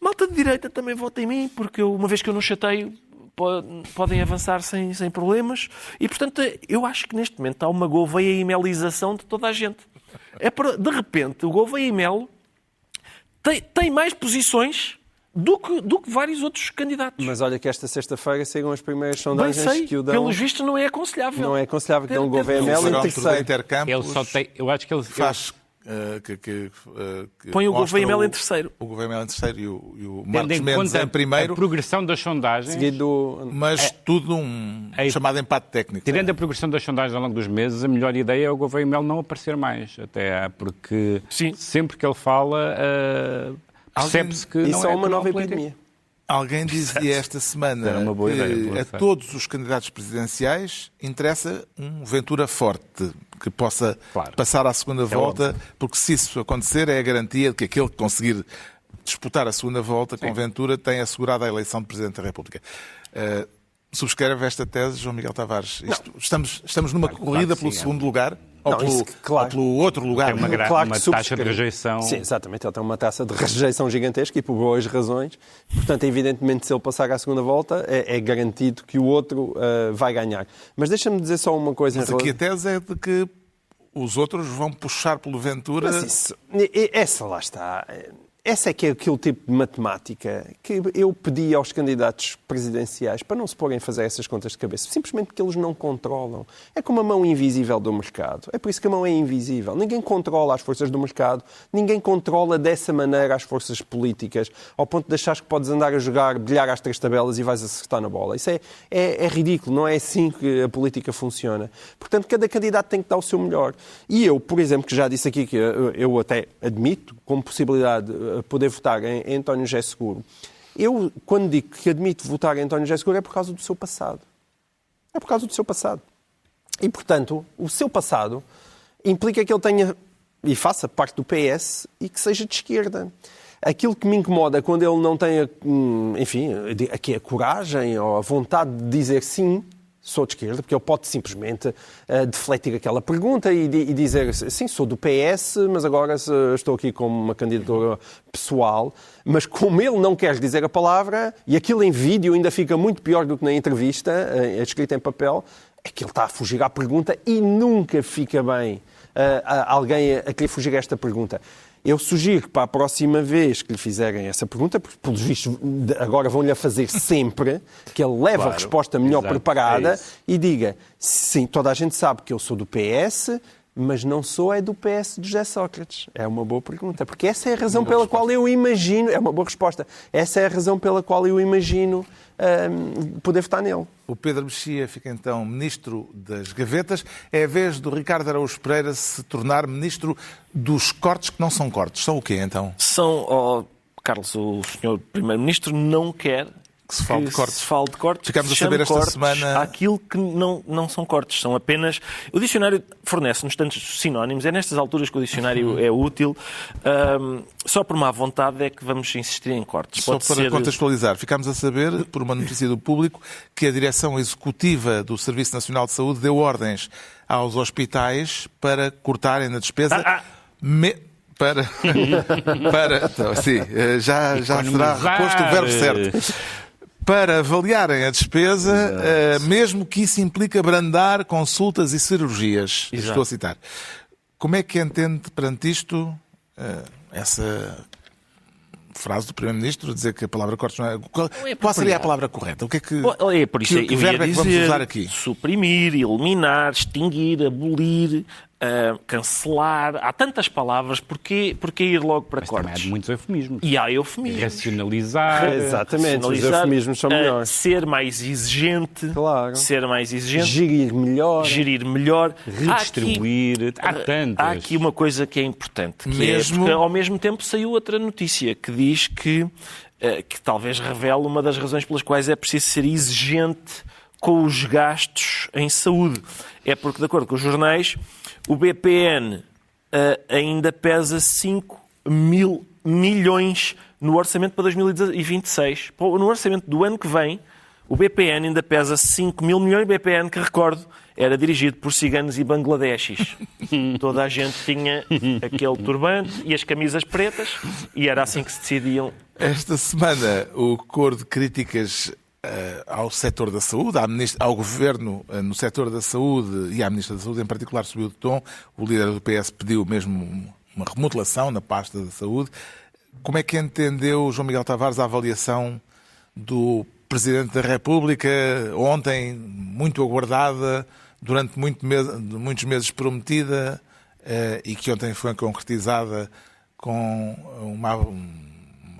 [SPEAKER 7] Malta de direita também vota em mim, porque uma vez que eu não chateio, podem avançar sem problemas. E, portanto, eu acho que neste momento há uma Gouveia e Melização de toda a gente. De repente, o Gouveia e Melo tem mais posições do que vários outros candidatos.
[SPEAKER 5] Mas olha que esta sexta-feira saíram as primeiras
[SPEAKER 7] Bem
[SPEAKER 5] sondagens
[SPEAKER 7] sei,
[SPEAKER 5] que o dão.
[SPEAKER 7] pelos vistos não é aconselhável.
[SPEAKER 5] Não é aconselhável que dão o Gouveia
[SPEAKER 1] O
[SPEAKER 5] Mel em
[SPEAKER 1] parâmetro do
[SPEAKER 5] terceiro.
[SPEAKER 1] intercampus
[SPEAKER 6] Ele só tem, eu acho que ele
[SPEAKER 1] faz...
[SPEAKER 7] Põe o
[SPEAKER 1] mostra
[SPEAKER 7] Gouveia Mel em terceiro.
[SPEAKER 1] O Gouveia Mel em terceiro e o
[SPEAKER 6] tendo
[SPEAKER 1] Marcos
[SPEAKER 6] em
[SPEAKER 1] Mendes
[SPEAKER 6] conta
[SPEAKER 1] em primeiro,
[SPEAKER 6] a progressão das sondagens,
[SPEAKER 5] Seguido...
[SPEAKER 1] mas tudo um chamado empate técnico.
[SPEAKER 6] tirando a progressão das sondagens ao longo dos meses, a melhor ideia é o Gouveia Mel não aparecer mais, até porque
[SPEAKER 7] Sim.
[SPEAKER 6] sempre que ele fala, percebe-se que
[SPEAKER 5] Isso
[SPEAKER 6] não
[SPEAKER 5] é
[SPEAKER 6] é
[SPEAKER 5] uma
[SPEAKER 6] tão
[SPEAKER 5] nova
[SPEAKER 6] político.
[SPEAKER 5] epidemia.
[SPEAKER 1] Alguém dizia esta semana
[SPEAKER 6] Era uma boa ideia,
[SPEAKER 1] que
[SPEAKER 6] boa
[SPEAKER 1] a
[SPEAKER 6] ideia.
[SPEAKER 1] todos os candidatos presidenciais interessa um Ventura forte, que possa
[SPEAKER 6] Claro.
[SPEAKER 1] passar à segunda volta, porque se isso acontecer é a garantia de que aquele que conseguir disputar a segunda volta com Ventura tem assegurado a eleição de Presidente da República. Subscreve esta tese, João Miguel Tavares? Estamos numa corrida pelo
[SPEAKER 6] sim, é.
[SPEAKER 1] segundo lugar? Ou,
[SPEAKER 5] Não,
[SPEAKER 1] pelo,
[SPEAKER 5] isso, claro.
[SPEAKER 1] ou pelo outro lugar?
[SPEAKER 6] Tem uma,
[SPEAKER 5] Claro que
[SPEAKER 6] uma taxa de
[SPEAKER 5] subscrevo.
[SPEAKER 6] rejeição.
[SPEAKER 5] Sim, exatamente. Ele tem uma taxa de rejeição gigantesca e por boas razões. Portanto, evidentemente, se ele passar à segunda volta, é garantido que o outro vai ganhar. Mas deixa-me dizer só uma coisa.
[SPEAKER 1] Mas aqui a tese é de que os outros vão puxar pelo Ventura.
[SPEAKER 5] Mas isso, essa lá está. Essa é que é aquele tipo de matemática que eu pedi aos candidatos presidenciais para não se porem a fazer essas contas de cabeça, simplesmente porque eles não controlam. É como a mão invisível do mercado. É por isso que a mão é invisível. Ninguém controla as forças do mercado, ninguém controla dessa maneira as forças políticas, ao ponto de achares que podes andar a jogar bilhar às três tabelas e vais acertar na bola. Isso é ridículo, não é assim que a política funciona. Portanto, cada candidato tem que dar o seu melhor. E eu, por exemplo, que já disse aqui que eu até admito, como possibilidade, poder votar em António José Seguro. Eu, quando digo que admito votar em António José Seguro, é por causa do seu passado. É por causa do seu passado. E, portanto, o seu passado implica que ele tenha e faça parte do PS e que seja de esquerda. Aquilo que me incomoda é quando ele não tem, enfim, aqui a coragem ou a vontade de dizer sim, sou de esquerda, porque ele pode simplesmente defletir aquela pergunta e dizer, sim, sou do PS, mas agora estou aqui como uma candidatura pessoal. Mas como ele não quer dizer a palavra, e aquilo em vídeo ainda fica muito pior do que na entrevista, escrita em papel, é que ele está a fugir à pergunta e nunca fica bem alguém a querer fugir a esta pergunta. Eu sugiro que para a próxima vez que lhe fizerem essa pergunta, porque pelos vistos agora vão-lhe a fazer sempre, que ele leve a resposta melhor preparada e diga, sim, toda a gente sabe que eu sou do PS, mas não sou do PS de José Sócrates. É uma boa pergunta, porque essa é a razão pela qual eu imagino, é uma boa resposta, essa é a razão pela qual eu imagino poder votar nele.
[SPEAKER 1] O Pedro Mexia fica então Ministro das Gavetas. É a vez do Ricardo Araújo Pereira se tornar Ministro dos cortes que não são cortes. São o quê, então?
[SPEAKER 7] Carlos, o senhor Primeiro-Ministro não quer
[SPEAKER 1] que se fale de cortes.
[SPEAKER 7] Se fale de cortes.
[SPEAKER 1] Ficámos a saber esta semana
[SPEAKER 7] aquilo que não são cortes, são apenas... O dicionário fornece-nos tantos sinónimos, é nestas alturas que o dicionário é útil. Só por má vontade é que vamos insistir em cortes.
[SPEAKER 1] Só para contextualizar, ficámos a saber, por uma notícia do Público, que a Direção Executiva do Serviço Nacional de Saúde deu ordens aos hospitais para cortarem na despesa... já será reposto o verbo certo. Para avaliarem a despesa, mesmo que isso implique abrandar consultas e cirurgias.
[SPEAKER 7] Exato.
[SPEAKER 1] Estou a citar. Como é que entende perante isto essa frase do Primeiro-Ministro, dizer que a palavra cortes não é... Qual seria a palavra correta? O que é que...
[SPEAKER 7] É por isso
[SPEAKER 1] que verbo é que vamos usar aqui?
[SPEAKER 7] Suprimir, eliminar, extinguir, abolir... cancelar, há tantas palavras, porquê ir logo para
[SPEAKER 6] Mas
[SPEAKER 7] cortes?
[SPEAKER 6] Também há muitos eufemismos.
[SPEAKER 7] E há eufemismos.
[SPEAKER 6] Racionalizar.
[SPEAKER 5] Exatamente, os eufemismos são melhores.
[SPEAKER 7] Ser mais exigente.
[SPEAKER 5] Claro.
[SPEAKER 7] Ser mais exigente.
[SPEAKER 5] Gerir melhor.
[SPEAKER 6] Redistribuir. Há tantas.
[SPEAKER 7] Há aqui uma coisa que é importante, que porque ao mesmo tempo saiu outra notícia que diz que talvez revele uma das razões pelas quais é preciso ser exigente com os gastos em saúde. É porque, de acordo com os jornais, o BPN ainda pesa 5 mil milhões no orçamento para 2026. No orçamento do ano que vem, o BPN ainda pesa 5 mil milhões. BPN, que recordo, era dirigido por ciganos e bangladeshis. Toda a gente tinha aquele turbante e as camisas pretas e era assim que se decidiam.
[SPEAKER 1] Esta semana, o coro de críticas ao setor da saúde, ao governo no setor da saúde e à Ministra da Saúde em particular subiu de tom. O líder do PS pediu mesmo uma remodelação na pasta da saúde. Como é que entendeu João Miguel Tavares a avaliação do Presidente da República, ontem muito aguardada, durante muitos meses prometida, e que ontem foi concretizada com uma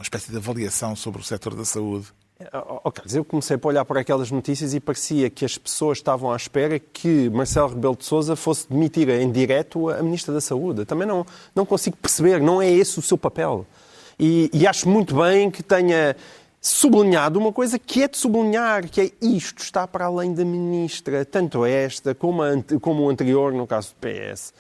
[SPEAKER 1] espécie de avaliação sobre o setor da saúde?
[SPEAKER 5] Eu comecei a olhar para aquelas notícias e parecia que as pessoas estavam à espera que Marcelo Rebelo de Sousa fosse demitir em direto a Ministra da Saúde. Também não consigo perceber, não é esse o seu papel. E acho muito bem que tenha sublinhado uma coisa que é de sublinhar, que é isto está para além da Ministra, tanto esta como o anterior, no caso do PS.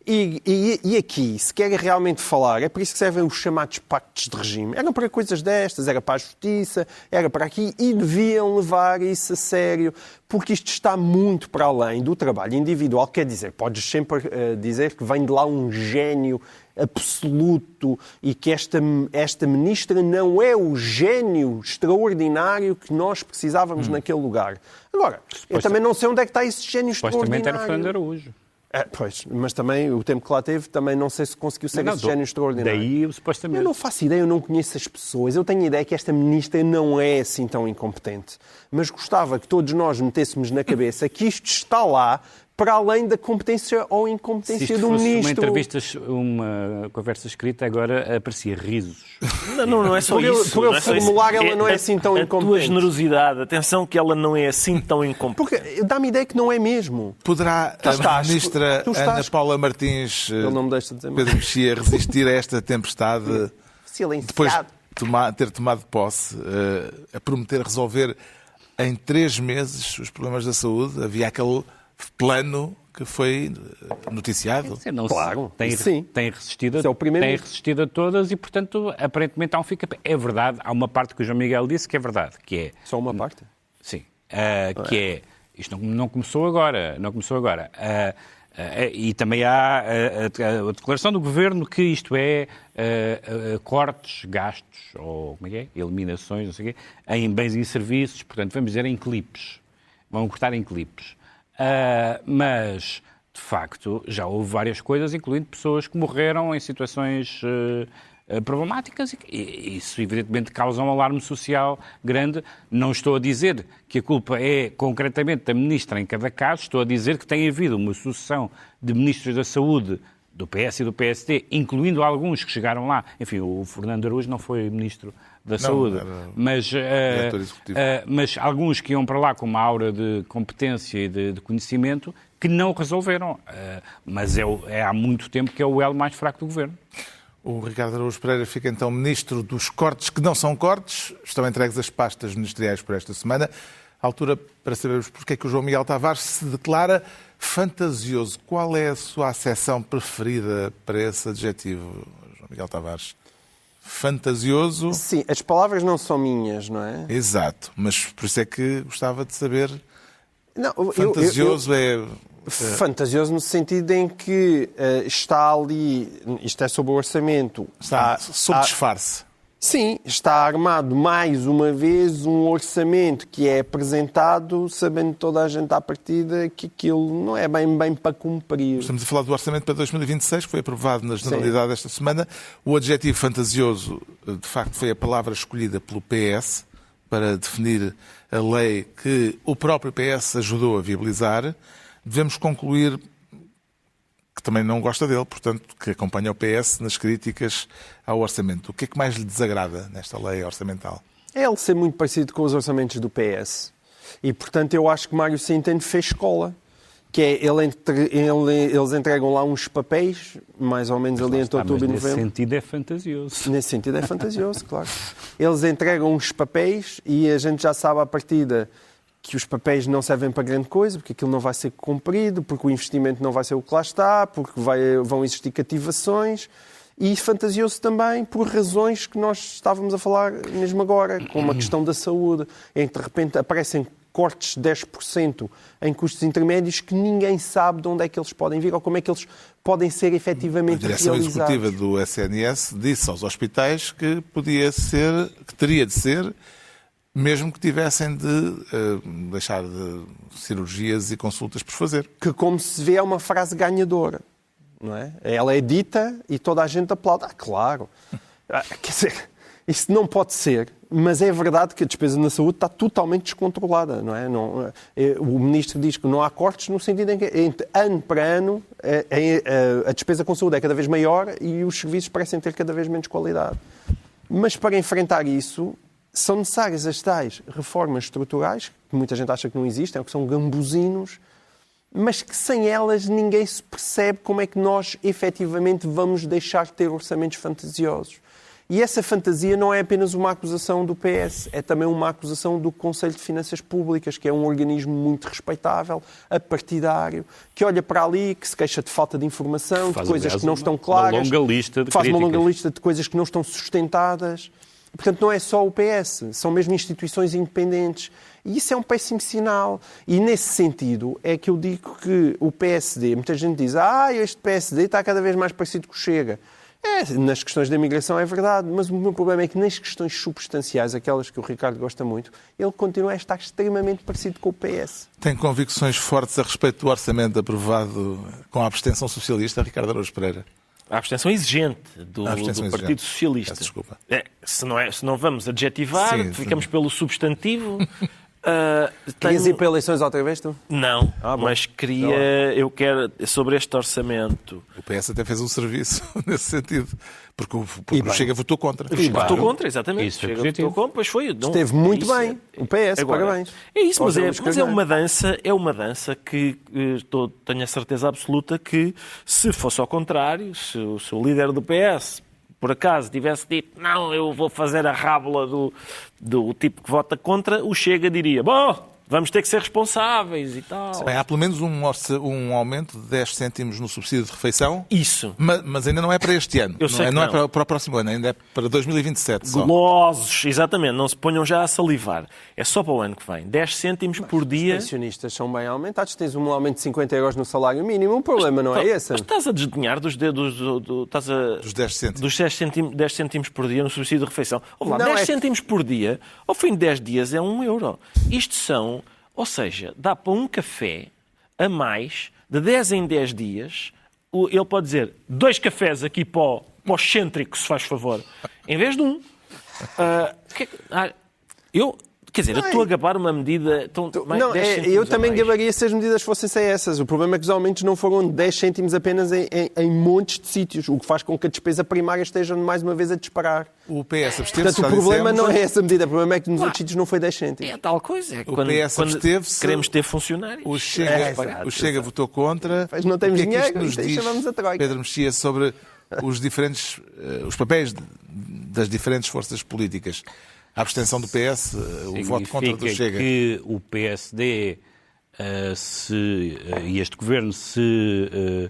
[SPEAKER 5] E aqui, se querem realmente falar, é por isso que servem os chamados pactos de regime. Eram para coisas destas, era para a justiça, era para aqui, e deviam levar isso a sério, porque isto está muito para além do trabalho individual. Quer dizer, podes sempre dizer que vem de lá um gênio absoluto e que esta ministra não é o gênio extraordinário que nós precisávamos naquele lugar. Agora, eu também não sei onde é que está esse gênio extraordinário.
[SPEAKER 6] Supostamente era Fernando Araújo.
[SPEAKER 5] Pois, mas também o tempo que lá teve, também não sei se conseguiu ser esse gênio extraordinário.
[SPEAKER 6] Daí, supostamente.
[SPEAKER 5] Eu não faço ideia, eu não conheço as pessoas. Eu tenho a ideia que esta ministra não é assim tão incompetente. Mas gostava que todos nós metêssemos na cabeça que isto está lá para além da competência ou incompetência do ministro.
[SPEAKER 6] Uma conversa escrita, agora aparecia risos.
[SPEAKER 7] Não é só isso.
[SPEAKER 5] Por eu formular, ela não é assim tão incompetente.
[SPEAKER 7] A tua generosidade, atenção que ela não é assim tão incompetente.
[SPEAKER 5] Porque dá-me ideia que não é mesmo.
[SPEAKER 1] Poderá a ministra Ana Paula Martins,
[SPEAKER 5] ele não me deixa dizer
[SPEAKER 1] Pedro Mexia, resistir a esta tempestade depois de ter tomado posse, a prometer resolver em 3 meses os problemas da saúde? Havia aquele plano que foi noticiado.
[SPEAKER 5] Claro,
[SPEAKER 6] tem resistido a todas e, portanto, aparentemente há um fica. É verdade, há uma parte que o João Miguel disse que é verdade, que é...
[SPEAKER 5] Só uma parte?
[SPEAKER 6] Sim. Que é... Isto não começou agora. E também há a declaração do Governo que isto é cortes, gastos, ou como é que é? Eliminações, não sei o quê, em bens e serviços, portanto, vamos dizer em clipes. Vão cortar em clipes. Mas, de facto, já houve várias coisas, incluindo pessoas que morreram em situações problemáticas e isso, evidentemente, causa um alarme social grande. Não estou a dizer que a culpa é concretamente da Ministra em cada caso, estou a dizer que tem havido uma sucessão de Ministros da Saúde do PS e do PSD, incluindo alguns que chegaram lá. Enfim, o Fernando Araújo não foi Ministro da Saúde, mas alguns que iam para lá com uma aura de competência e de conhecimento que não resolveram. Mas há muito tempo que é o elo mais fraco do Governo.
[SPEAKER 1] O Ricardo Araújo Pereira fica então Ministro dos cortes que não são cortes. Estão entregues as pastas ministeriais por esta semana. À altura para sabermos porque é que o João Miguel Tavares se declara fantasioso. Qual é a sua acessão preferida para esse adjetivo, João Miguel Tavares? Fantasioso?
[SPEAKER 5] Sim, as palavras não são minhas, não é?
[SPEAKER 1] Exato, mas por isso é que gostava de saber.
[SPEAKER 5] Não,
[SPEAKER 1] fantasioso
[SPEAKER 5] fantasioso no sentido em que está ali, isto é sobre o orçamento.
[SPEAKER 1] Está sob disfarce.
[SPEAKER 5] Sim, está armado mais uma vez um orçamento que é apresentado sabendo toda a gente à partida que aquilo não é bem para cumprir.
[SPEAKER 1] Estamos a falar do orçamento para 2026, que foi aprovado na Generalidade esta semana. O adjetivo fantasioso, de facto, foi a palavra escolhida pelo PS para definir a lei que o próprio PS ajudou a viabilizar. Devemos concluir que também não gosta dele, portanto, que acompanha o PS nas críticas ao orçamento. O que é que mais lhe desagrada nesta lei orçamental?
[SPEAKER 5] É ele ser muito parecido com os orçamentos do PS. E, portanto, eu acho que Mário Centeno fez escola. Que é, eles entregam lá uns papéis, mais ou menos ali entre outubro e novembro.
[SPEAKER 6] Nesse sentido é fantasioso.
[SPEAKER 5] Nesse sentido é fantasioso, claro. Eles entregam uns papéis e a gente já sabe à partida que os papéis não servem para grande coisa, porque aquilo não vai ser cumprido, porque o investimento não vai ser o que lá está, porque vão existir cativações, e fantasioso também por razões que nós estávamos a falar mesmo agora, como a questão da saúde, em que de repente aparecem cortes de 10% em custos intermédios que ninguém sabe de onde é que eles podem vir ou como é que eles podem ser efetivamente realizados.
[SPEAKER 1] A direção executiva do SNS disse aos hospitais que teria de ser, mesmo que tivessem de deixar de cirurgias e consultas por fazer.
[SPEAKER 5] Que, como se vê, é uma frase ganhadora, não é? Ela é dita e toda a gente aplaude. Claro. Quer dizer, isso não pode ser, mas é verdade que a despesa na saúde está totalmente descontrolada, não é? O Ministro diz que não há cortes no sentido em que, ano para ano, a despesa com saúde é cada vez maior e os serviços parecem ter cada vez menos qualidade. Mas para enfrentar isso, são necessárias as tais reformas estruturais, que muita gente acha que não existem, ou que são gambuzinos, mas que sem elas ninguém se percebe como é que nós efetivamente vamos deixar de ter orçamentos fantasiosos. E essa fantasia não é apenas uma acusação do PS, é também uma acusação do Conselho de Finanças Públicas, que é um organismo muito respeitável, apartidário, que olha para ali, que se queixa de falta de informação, de coisas que não estão claras, faz uma longa lista de coisas que não estão sustentadas. Portanto, não é só o PS, são mesmo instituições independentes. E isso é um péssimo sinal. E, nesse sentido, é que eu digo que o PSD, muita gente diz, este PSD está cada vez mais parecido com o Chega. Nas questões da imigração é verdade, mas o meu problema é que nas questões substanciais, aquelas que o Ricardo gosta muito, ele continua a estar extremamente parecido com o PS.
[SPEAKER 1] Tem convicções fortes a respeito do orçamento aprovado com a abstenção socialista, Ricardo Araújo Pereira?
[SPEAKER 7] A abstenção exigente do Partido Socialista.
[SPEAKER 1] Desculpa.
[SPEAKER 7] Se não vamos adjetivar, ficamos pelo substantivo.
[SPEAKER 5] Querias ir para eleições outra vez, tu?
[SPEAKER 7] Não, mas eu quero, sobre este orçamento...
[SPEAKER 1] O PS até fez um serviço nesse sentido, porque o Chega votou contra.
[SPEAKER 7] Votou contra, exatamente.
[SPEAKER 6] Isso
[SPEAKER 7] Chega votou contra, pois foi.
[SPEAKER 5] Esteve muito bem, o PS, agora, parabéns.
[SPEAKER 7] É isso, mas é uma dança que tenho a certeza absoluta que, se fosse ao contrário, se o líder do PS... por acaso tivesse dito, não, eu vou fazer a rábula do tipo que vota contra, o Chega diria, vamos ter que ser responsáveis e tal.
[SPEAKER 1] Bem, há pelo menos um aumento de 10 cêntimos no subsídio de refeição.
[SPEAKER 7] Isso.
[SPEAKER 1] Mas ainda não é para este ano. Não é para o próximo ano, ainda é para 2027 só.
[SPEAKER 7] Golosos, exatamente. Não se ponham já a salivar. É só para o ano que vem. 10 cêntimos por dia.
[SPEAKER 5] Os pensionistas são bem aumentados. Tens um aumento de 50 euros no salário mínimo. O problema não é esse.
[SPEAKER 7] Mas estás a desdenhar dos
[SPEAKER 1] 10 cêntimos.
[SPEAKER 7] 10 cêntimos por dia no subsídio de refeição. 10 cêntimos por dia, ao fim de 10 dias, é 1 euro. Isto são... Ou seja, dá para um café a mais, de 10 em 10 dias, ele pode dizer 2 cafés aqui para o excêntrico, se faz favor, em vez de 1. Quer dizer, eu estou a gabar uma medida...
[SPEAKER 5] eu também gabaria se as medidas fossem sem essas. O problema é que os aumentos não foram 10 cêntimos apenas em montes de sítios, o que faz com que a despesa primária esteja mais uma vez a disparar.
[SPEAKER 1] O PS absteve-se.
[SPEAKER 5] Portanto, o problema não é essa medida, o problema é que nos outros sítios não foi 10 cêntimos.
[SPEAKER 7] É tal coisa.
[SPEAKER 1] O PS absteve-se.
[SPEAKER 7] Queremos ter funcionários.
[SPEAKER 1] O Chega votou contra.
[SPEAKER 5] Mas não temos dinheiro,
[SPEAKER 1] nos diz,
[SPEAKER 5] chamamos a troika.
[SPEAKER 1] Pedro Mexia, sobre os papéis das diferentes forças políticas. A abstenção do PS, o voto contra do Chega.
[SPEAKER 6] Que o PSD e este governo se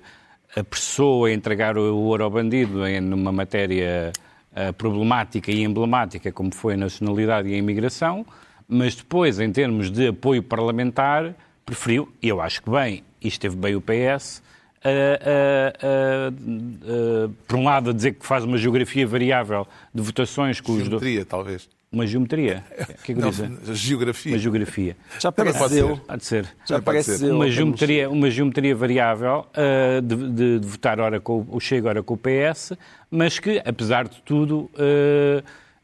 [SPEAKER 6] apressou a entregar o ouro ao bandido numa matéria problemática e emblemática, como foi a nacionalidade e a imigração, mas depois, em termos de apoio parlamentar, preferiu, e eu acho que bem, e esteve bem o PS, por um lado a dizer que faz uma geografia variável de votações com os...
[SPEAKER 1] Geometria, talvez.
[SPEAKER 6] Uma geometria? O que é que eu disse?
[SPEAKER 1] Geografia.
[SPEAKER 6] Uma geografia.
[SPEAKER 5] Já parece
[SPEAKER 6] Há de ser.
[SPEAKER 5] Já parece
[SPEAKER 6] uma geometria variável de votar ora com o Chega, ora com o PS, mas que, apesar de tudo,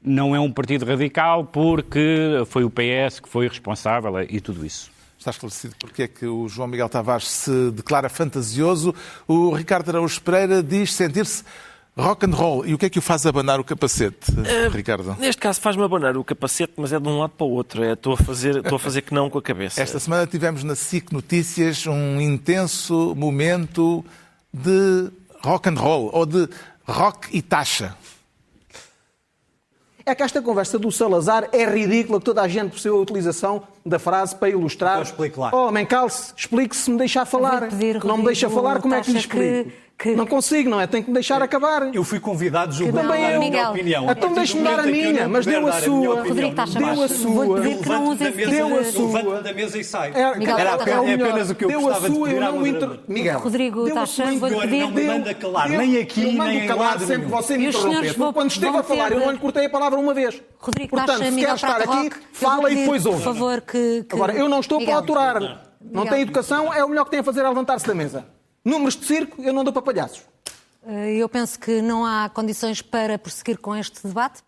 [SPEAKER 6] não é um partido radical porque foi o PS que foi responsável e tudo isso.
[SPEAKER 1] Está esclarecido porque é que o João Miguel Tavares se declara fantasioso. O Ricardo Araújo Pereira diz sentir-se rock and roll. E o que é que o faz abanar o capacete, Ricardo?
[SPEAKER 7] Neste caso faz-me abanar o capacete, mas é de um lado para o outro. Estou a fazer que não com a cabeça.
[SPEAKER 1] Esta semana tivemos na SIC Notícias um intenso momento de rock and roll, ou de rock e taxa.
[SPEAKER 8] É que esta conversa do Salazar é ridícula, que toda a gente percebeu a utilização da frase para ilustrar.
[SPEAKER 9] Então explique lá.
[SPEAKER 8] Homem, calce, explique se me deixar falar. Não me deixa falar, como é que lhe explico? Não consigo, não é? Tenho que me deixar acabar.
[SPEAKER 9] Eu fui convidado, julgando
[SPEAKER 8] também
[SPEAKER 9] a
[SPEAKER 8] eu.
[SPEAKER 9] minha opinião.
[SPEAKER 8] Então deixe-me dar a minha, mas deu a sua.
[SPEAKER 10] Rodrigo, está a chamar.
[SPEAKER 8] Deu a sua.
[SPEAKER 9] Deu a sua. Levanto da mesa e saio.
[SPEAKER 10] Miguel,
[SPEAKER 9] Era apenas o que eu gostava de pedir à moderadora.
[SPEAKER 8] Miguel.
[SPEAKER 10] Rodrigo, está a chamar.
[SPEAKER 9] Não me manda calar, nem aqui, nem em lado
[SPEAKER 8] sempre que você me interromper. Quando esteve a falar, eu não lhe cortei a palavra uma vez.
[SPEAKER 10] Rodrigo,
[SPEAKER 8] portanto, se quer estar aqui, fala e depois ouve.
[SPEAKER 10] Por favor,
[SPEAKER 8] agora, eu não estou para aturar. Não tem educação, é o melhor que tem a fazer é levantar-se da mesa. Números de circo, eu não dou para palhaços.
[SPEAKER 10] Eu penso que não há condições para prosseguir com este debate.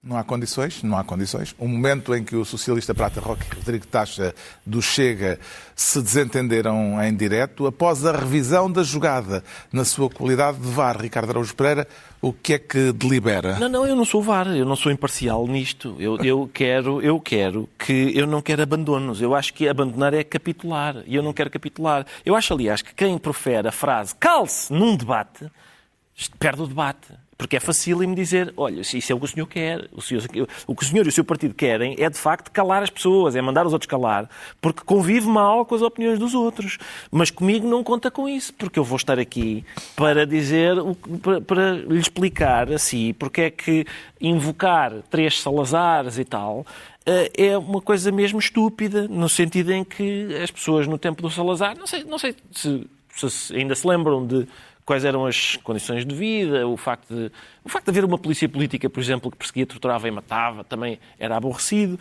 [SPEAKER 1] Não há condições, não há condições. O momento em que o socialista Prata Roque e Rodrigo Taxa do Chega se desentenderam em direto, após a revisão da jogada na sua qualidade de VAR, Ricardo Araújo Pereira, o que é que delibera?
[SPEAKER 7] Não, eu não sou VAR, eu não sou imparcial nisto. Eu não quero abandonos. Eu acho que abandonar é capitular, e eu não quero capitular. Eu acho, aliás, que quem profere a frase "cale-se" num debate, perde o debate. Porque é facílimo dizer, olha, isso é o que o senhor quer. O que o senhor e o seu partido querem é, de facto, calar as pessoas, é mandar os outros calar, porque convive mal com as opiniões dos outros. Mas comigo não conta com isso, porque eu vou estar aqui para dizer, para lhe explicar assim, porque é que invocar 3 Salazares e tal é uma coisa mesmo estúpida, no sentido em que as pessoas no tempo do Salazar, não sei se ainda se lembram de quais eram as condições de vida, o facto de haver uma polícia política, por exemplo, que perseguia, torturava e matava, também era aborrecido.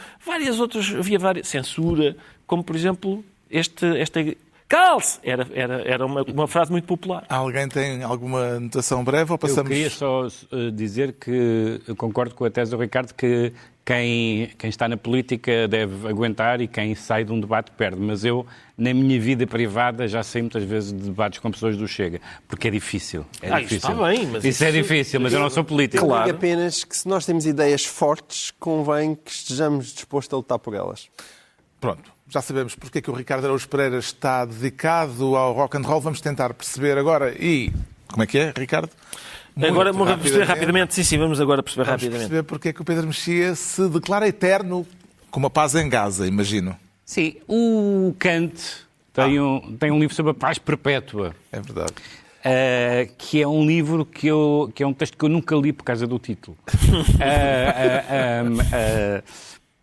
[SPEAKER 7] Havia várias censura, como, por exemplo, esta "cale-se" era uma frase muito popular.
[SPEAKER 1] Alguém tem alguma anotação breve ou passamos...
[SPEAKER 6] Eu queria só dizer que eu concordo com a tese do Ricardo que quem está na política deve aguentar e quem sai de um debate perde. Mas eu, na minha vida privada, já saí muitas vezes de debates com pessoas do Chega. Porque é difícil.
[SPEAKER 7] Isso está bem, mas
[SPEAKER 6] isso é difícil, mas eu não sou político.
[SPEAKER 5] Claro. Eu digo apenas que se nós temos ideias fortes, convém que estejamos dispostos a lutar por elas.
[SPEAKER 1] Pronto. Já sabemos porque é que o Ricardo Araújo Pereira está dedicado ao rock and roll. Vamos tentar perceber agora. E como é que é, Ricardo?
[SPEAKER 7] Agora vamos perceber rapidamente. Sim, vamos agora perceber rapidamente.
[SPEAKER 1] Perceber porque é que o Pedro Mexia se declara eterno como a paz em Gaza, imagino.
[SPEAKER 6] Sim, o Kant tem um livro sobre a paz perpétua.
[SPEAKER 1] É verdade.
[SPEAKER 6] Que é um livro que é um texto que eu nunca li por causa do título.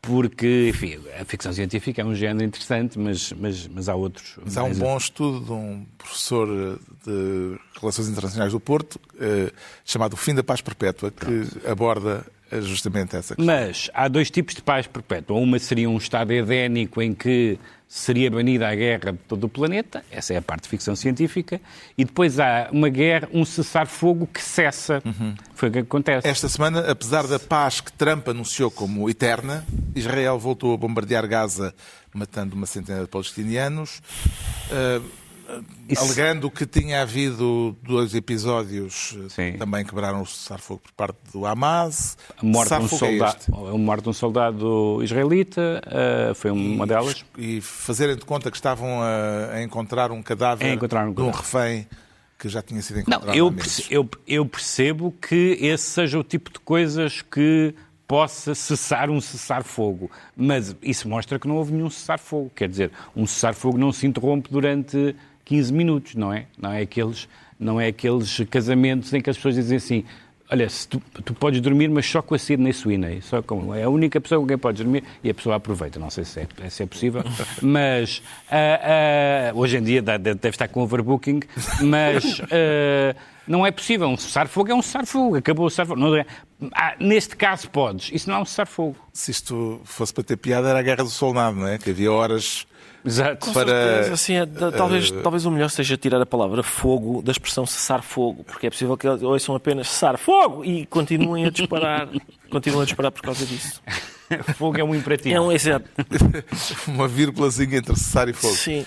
[SPEAKER 6] Porque, enfim, a ficção científica é um género interessante, mas há outros.
[SPEAKER 1] Mas há um bom estudo de um professor de Relações Internacionais do Porto, chamado O Fim da Paz Perpétua, que aborda justamente essa questão.
[SPEAKER 6] Mas há 2 tipos de paz perpétua. Uma seria um estado edénico em que seria banida a guerra de todo o planeta, essa é a parte de ficção científica, e depois há uma guerra, um cessar-fogo que cessa. Foi o que acontece.
[SPEAKER 1] Esta semana, apesar da paz que Trump anunciou como eterna, Israel voltou a bombardear Gaza, matando uma centena de palestinianos, alegando que tinha havido 2 episódios também quebraram o cessar-fogo por parte do Hamas.
[SPEAKER 6] Morte de um soldado israelita, foi uma delas.
[SPEAKER 1] E fazerem de conta que estavam a encontrar um cadáver de um refém que já tinha sido encontrado.
[SPEAKER 6] Não, eu percebo que esse seja o tipo de coisas que possa cessar um cessar-fogo. Mas isso mostra que não houve nenhum cessar-fogo. Quer dizer, um cessar-fogo não se interrompe durante 15 minutos, não é? Não é aqueles casamentos em que as pessoas dizem assim, olha, tu podes dormir, mas só com a Sidney Sweeney. É a única pessoa com quem podes dormir e a pessoa aproveita. Não sei se é possível, mas hoje em dia deve estar com overbooking, mas não é possível. Um cessar-fogo é um cessar-fogo. Acabou o cessar-fogo. Neste caso podes. Isso não é um cessar-fogo.
[SPEAKER 1] Se isto fosse para ter piada, era a Guerra do Soldado, não é? Que havia horas...
[SPEAKER 6] Exato.
[SPEAKER 7] Para... Assim, talvez o melhor seja tirar a palavra fogo da expressão cessar fogo, porque é possível que ouçam apenas cessar fogo e continuem a disparar. Continuam a disparar por causa disso.
[SPEAKER 6] Fogo é um imperativo.
[SPEAKER 7] Exato.
[SPEAKER 1] Uma vírgulazinha entre cessar e fogo.
[SPEAKER 7] Sim.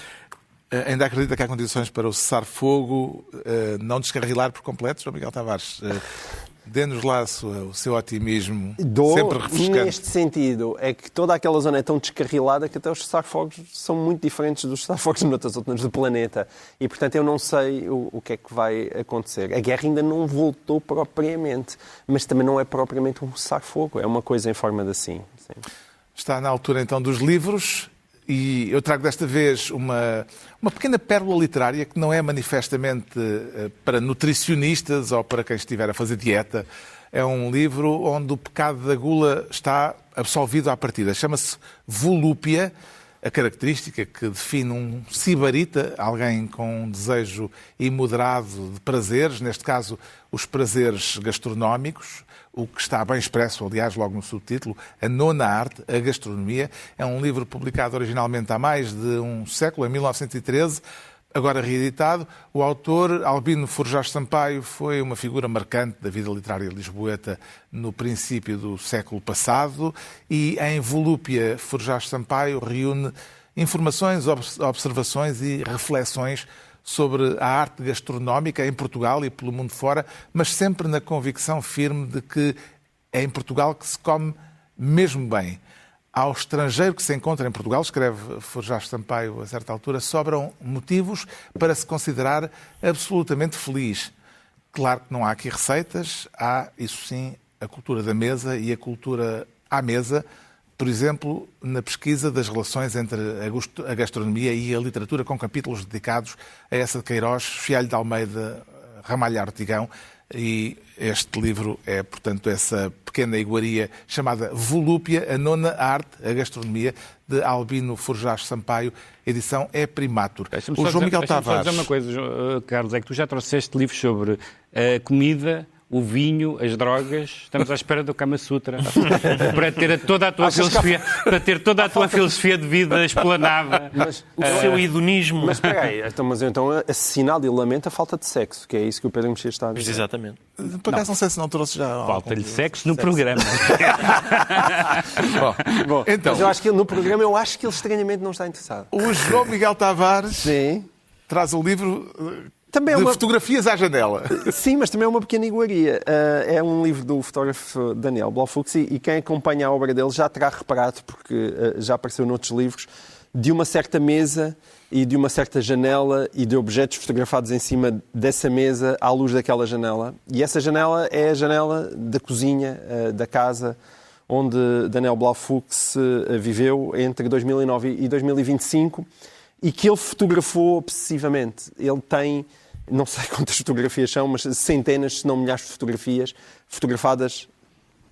[SPEAKER 1] Ainda acredita que há condições para o cessar-fogo não descarrilar por completo, João Miguel Tavares? Dê-nos lá o seu otimismo, sempre refrescante.
[SPEAKER 5] Neste sentido, é que toda aquela zona é tão descarrilada que até os cessar-fogos são muito diferentes dos cessar-fogos noutras zonas do planeta. E, portanto, eu não sei o que é que vai acontecer. A guerra ainda não voltou propriamente, mas também não é propriamente um cessar-fogo. É uma coisa em forma de assim. Sim.
[SPEAKER 1] Está na altura, então, dos livros. E eu trago desta vez uma pequena pérola literária que não é manifestamente para nutricionistas ou para quem estiver a fazer dieta. É um livro onde o pecado da gula está absolvido à partida. Chama-se Volúpia, a característica que define um sibarita, alguém com um desejo imoderado de prazeres, neste caso os prazeres gastronómicos, o que está bem expresso, aliás, logo no subtítulo, A Nona Arte, a Gastronomia. É um livro publicado originalmente há mais de um século, em 1913. agora reeditado. O autor, Albino Forjás Sampaio, foi uma figura marcante da vida literária lisboeta no princípio do século passado e em Volúpia, Forjás Sampaio reúne informações, observações e reflexões sobre a arte gastronómica em Portugal e pelo mundo fora, mas sempre na convicção firme de que é em Portugal que se come mesmo bem. Ao estrangeiro que se encontra em Portugal, escreve Forjás Sampaio a certa altura, sobram motivos para se considerar absolutamente feliz. Claro que não há aqui receitas, há, isso sim, a cultura da mesa e a cultura à mesa, por exemplo, na pesquisa das relações entre a gastronomia e a literatura, com capítulos dedicados a essa de Queiroz, Fialho de Almeida, Ramalho Ortigão. E este livro é, portanto, essa pequena iguaria chamada Volúpia, a nona arte, a gastronomia, de Albino Forjás Sampaio. A edição é Primatur. O João Miguel Tavares...
[SPEAKER 6] Deixa-me só dizer uma coisa, Carlos, é que tu já trouxeste livros sobre a comida, o vinho, as drogas. Estamos à espera do Kama Sutra para ter toda a tua filosofia, para ter toda a tua filosofia de vida explanada.
[SPEAKER 7] Mas o seu hedonismo.
[SPEAKER 5] Mas espera aí, então assinala e lamenta a falta de sexo, que é isso que o Pedro Mexia está a dizer.
[SPEAKER 7] Exatamente.
[SPEAKER 1] Por acaso não sei se não trouxe já...
[SPEAKER 6] Falta-lhe sexo no programa.
[SPEAKER 5] Bom,
[SPEAKER 1] então,
[SPEAKER 5] mas eu acho que no programa ele estranhamente não está interessado.
[SPEAKER 1] O João Miguel Tavares
[SPEAKER 5] Sim.
[SPEAKER 1] traz o livro...
[SPEAKER 5] Também
[SPEAKER 1] de fotografias à janela.
[SPEAKER 5] Sim, mas também é uma pequena iguaria. É um livro do fotógrafo Daniel Blaufux e quem acompanha a obra dele já terá reparado, porque já apareceu noutros livros, de uma certa mesa e de uma certa janela e de objetos fotografados em cima dessa mesa à luz daquela janela. E essa janela é a janela da cozinha da casa onde Daniel Blaufux viveu entre 2009 e 2025 e que ele fotografou obsessivamente. Ele tem... não sei quantas fotografias são, mas centenas, se não milhares de fotografias fotografadas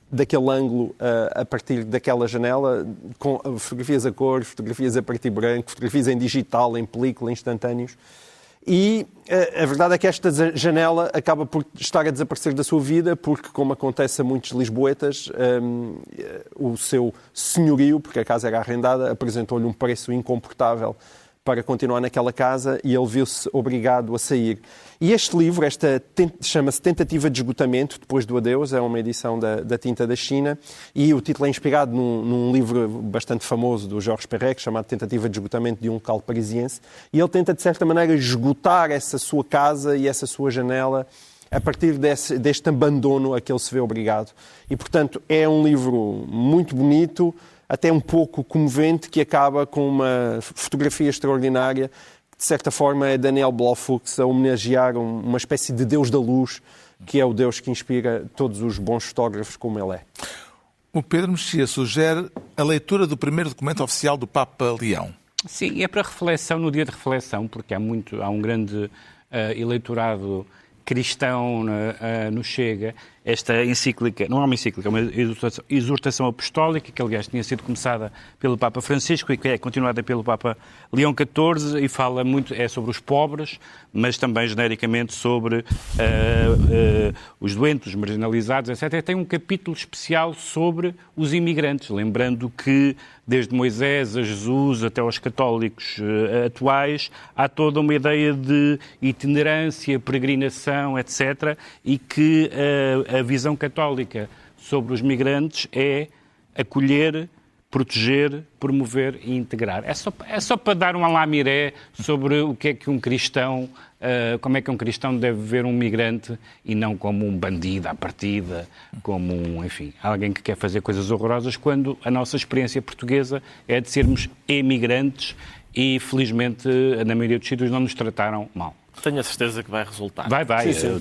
[SPEAKER 5] daquele ângulo a partir daquela janela, com fotografias a cor, fotografias a preto e branco, fotografias em digital, em película, instantâneos. E a verdade é que esta janela acaba por estar a desaparecer da sua vida, porque, como acontece a muitos lisboetas, o seu senhorio, porque a casa era arrendada, apresentou-lhe um preço incomportável para continuar naquela casa e ele viu-se obrigado a sair. E este livro, chama-se Tentativa de Esgotamento, depois do Adeus, é uma edição da Tinta da China, e o título é inspirado num livro bastante famoso do Georges Perec, chamado Tentativa de Esgotamento de um Local Parisiense, e ele tenta, de certa maneira, esgotar essa sua casa e essa sua janela a partir deste abandono a que ele se vê obrigado. E, portanto, é um livro muito bonito, até um pouco comovente, que acaba com uma fotografia extraordinária, que de certa forma é Daniel Blaufux a homenagear uma espécie de Deus da luz, que é o Deus que inspira todos os bons fotógrafos como ele é.
[SPEAKER 1] O Pedro Mexia sugere a leitura do primeiro documento oficial do Papa Leão.
[SPEAKER 6] Sim, é para reflexão, no dia de reflexão, porque há um grande eleitorado cristão no Chega. Esta encíclica, não é uma encíclica, é uma exortação apostólica, que aliás tinha sido começada pelo Papa Francisco e que é continuada pelo Papa Leão XIV e fala muito, é sobre os pobres, mas também genericamente sobre os doentes, os marginalizados, etc. Tem um capítulo especial sobre os imigrantes, lembrando que desde Moisés a Jesus até aos católicos atuais, há toda uma ideia de itinerância, peregrinação, etc. E que a visão católica sobre os migrantes é acolher, proteger, promover e integrar. É só para dar um alamiré sobre o que é que um cristão, como é que um cristão deve ver um migrante e não como um bandido à partida, como alguém que quer fazer coisas horrorosas, quando a nossa experiência portuguesa é de sermos emigrantes e, felizmente, na maioria dos sítios não nos trataram mal.
[SPEAKER 7] Tenho a certeza que vai resultar.
[SPEAKER 6] Vai.
[SPEAKER 5] Sim.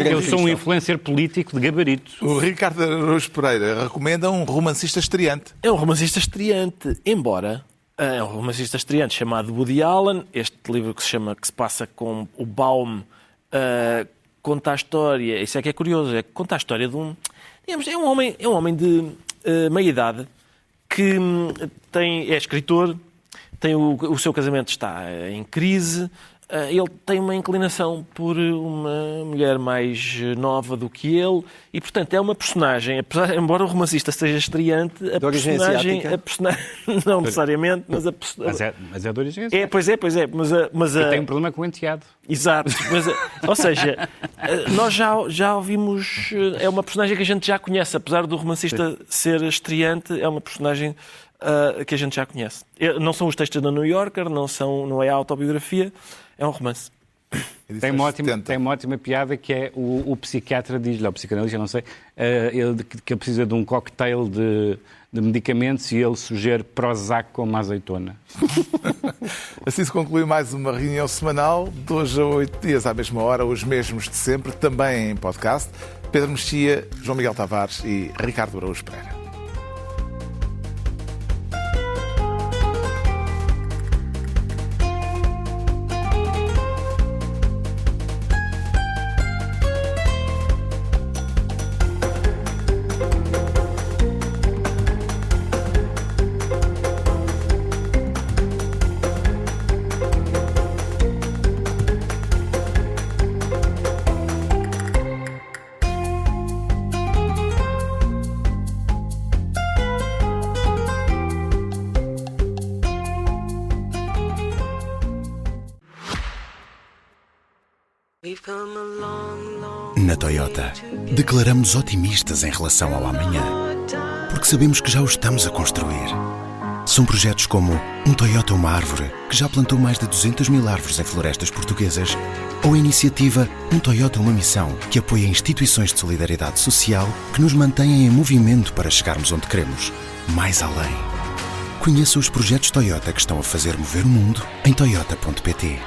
[SPEAKER 6] Eu sou um influencer político de gabarito.
[SPEAKER 1] O Ricardo Araújo Pereira recomenda um romancista estreante.
[SPEAKER 7] É um romancista estreante, embora é um romancista estreante chamado Woody Allen. Este livro que se passa com o Baum, conta a história, isso é que é curioso, conta a história de é um homem de meia-idade que é escritor, o seu casamento está em crise, ele tem uma inclinação por uma mulher mais nova do que ele e, portanto, é uma personagem, embora o romancista seja estreante, a personagem não necessariamente, mas a personagem...
[SPEAKER 6] Mas é de origem asiática.
[SPEAKER 7] Pois é. Mas
[SPEAKER 6] tem um problema com o enteado.
[SPEAKER 7] Exato. Ou seja, nós já ouvimos... É uma personagem que a gente já conhece, apesar do romancista ser estreante, é uma personagem que a gente já conhece. Não são os textos da New Yorker, não é a autobiografia, é um romance.
[SPEAKER 6] Tem uma ótima piada que é o psiquiatra diz-lhe, ou o psicanalista, não sei, que ele precisa de um cocktail de medicamentos e ele sugere Prozac com uma azeitona.
[SPEAKER 1] Assim se conclui mais uma reunião semanal, de hoje a 8 dias, à mesma hora, os mesmos de sempre, também em podcast. Pedro Mexia, João Miguel Tavares e Ricardo Araújo Pereira.
[SPEAKER 2] Na Toyota, declaramos otimistas em relação ao amanhã, porque sabemos que já o estamos a construir. São projetos como um Toyota Uma Árvore, que já plantou mais de 200 mil árvores em florestas portuguesas, ou a iniciativa Um Toyota Uma Missão, que apoia instituições de solidariedade social que nos mantêm em movimento para chegarmos onde queremos, mais além. Conheça os projetos Toyota que estão a fazer mover o mundo em toyota.pt.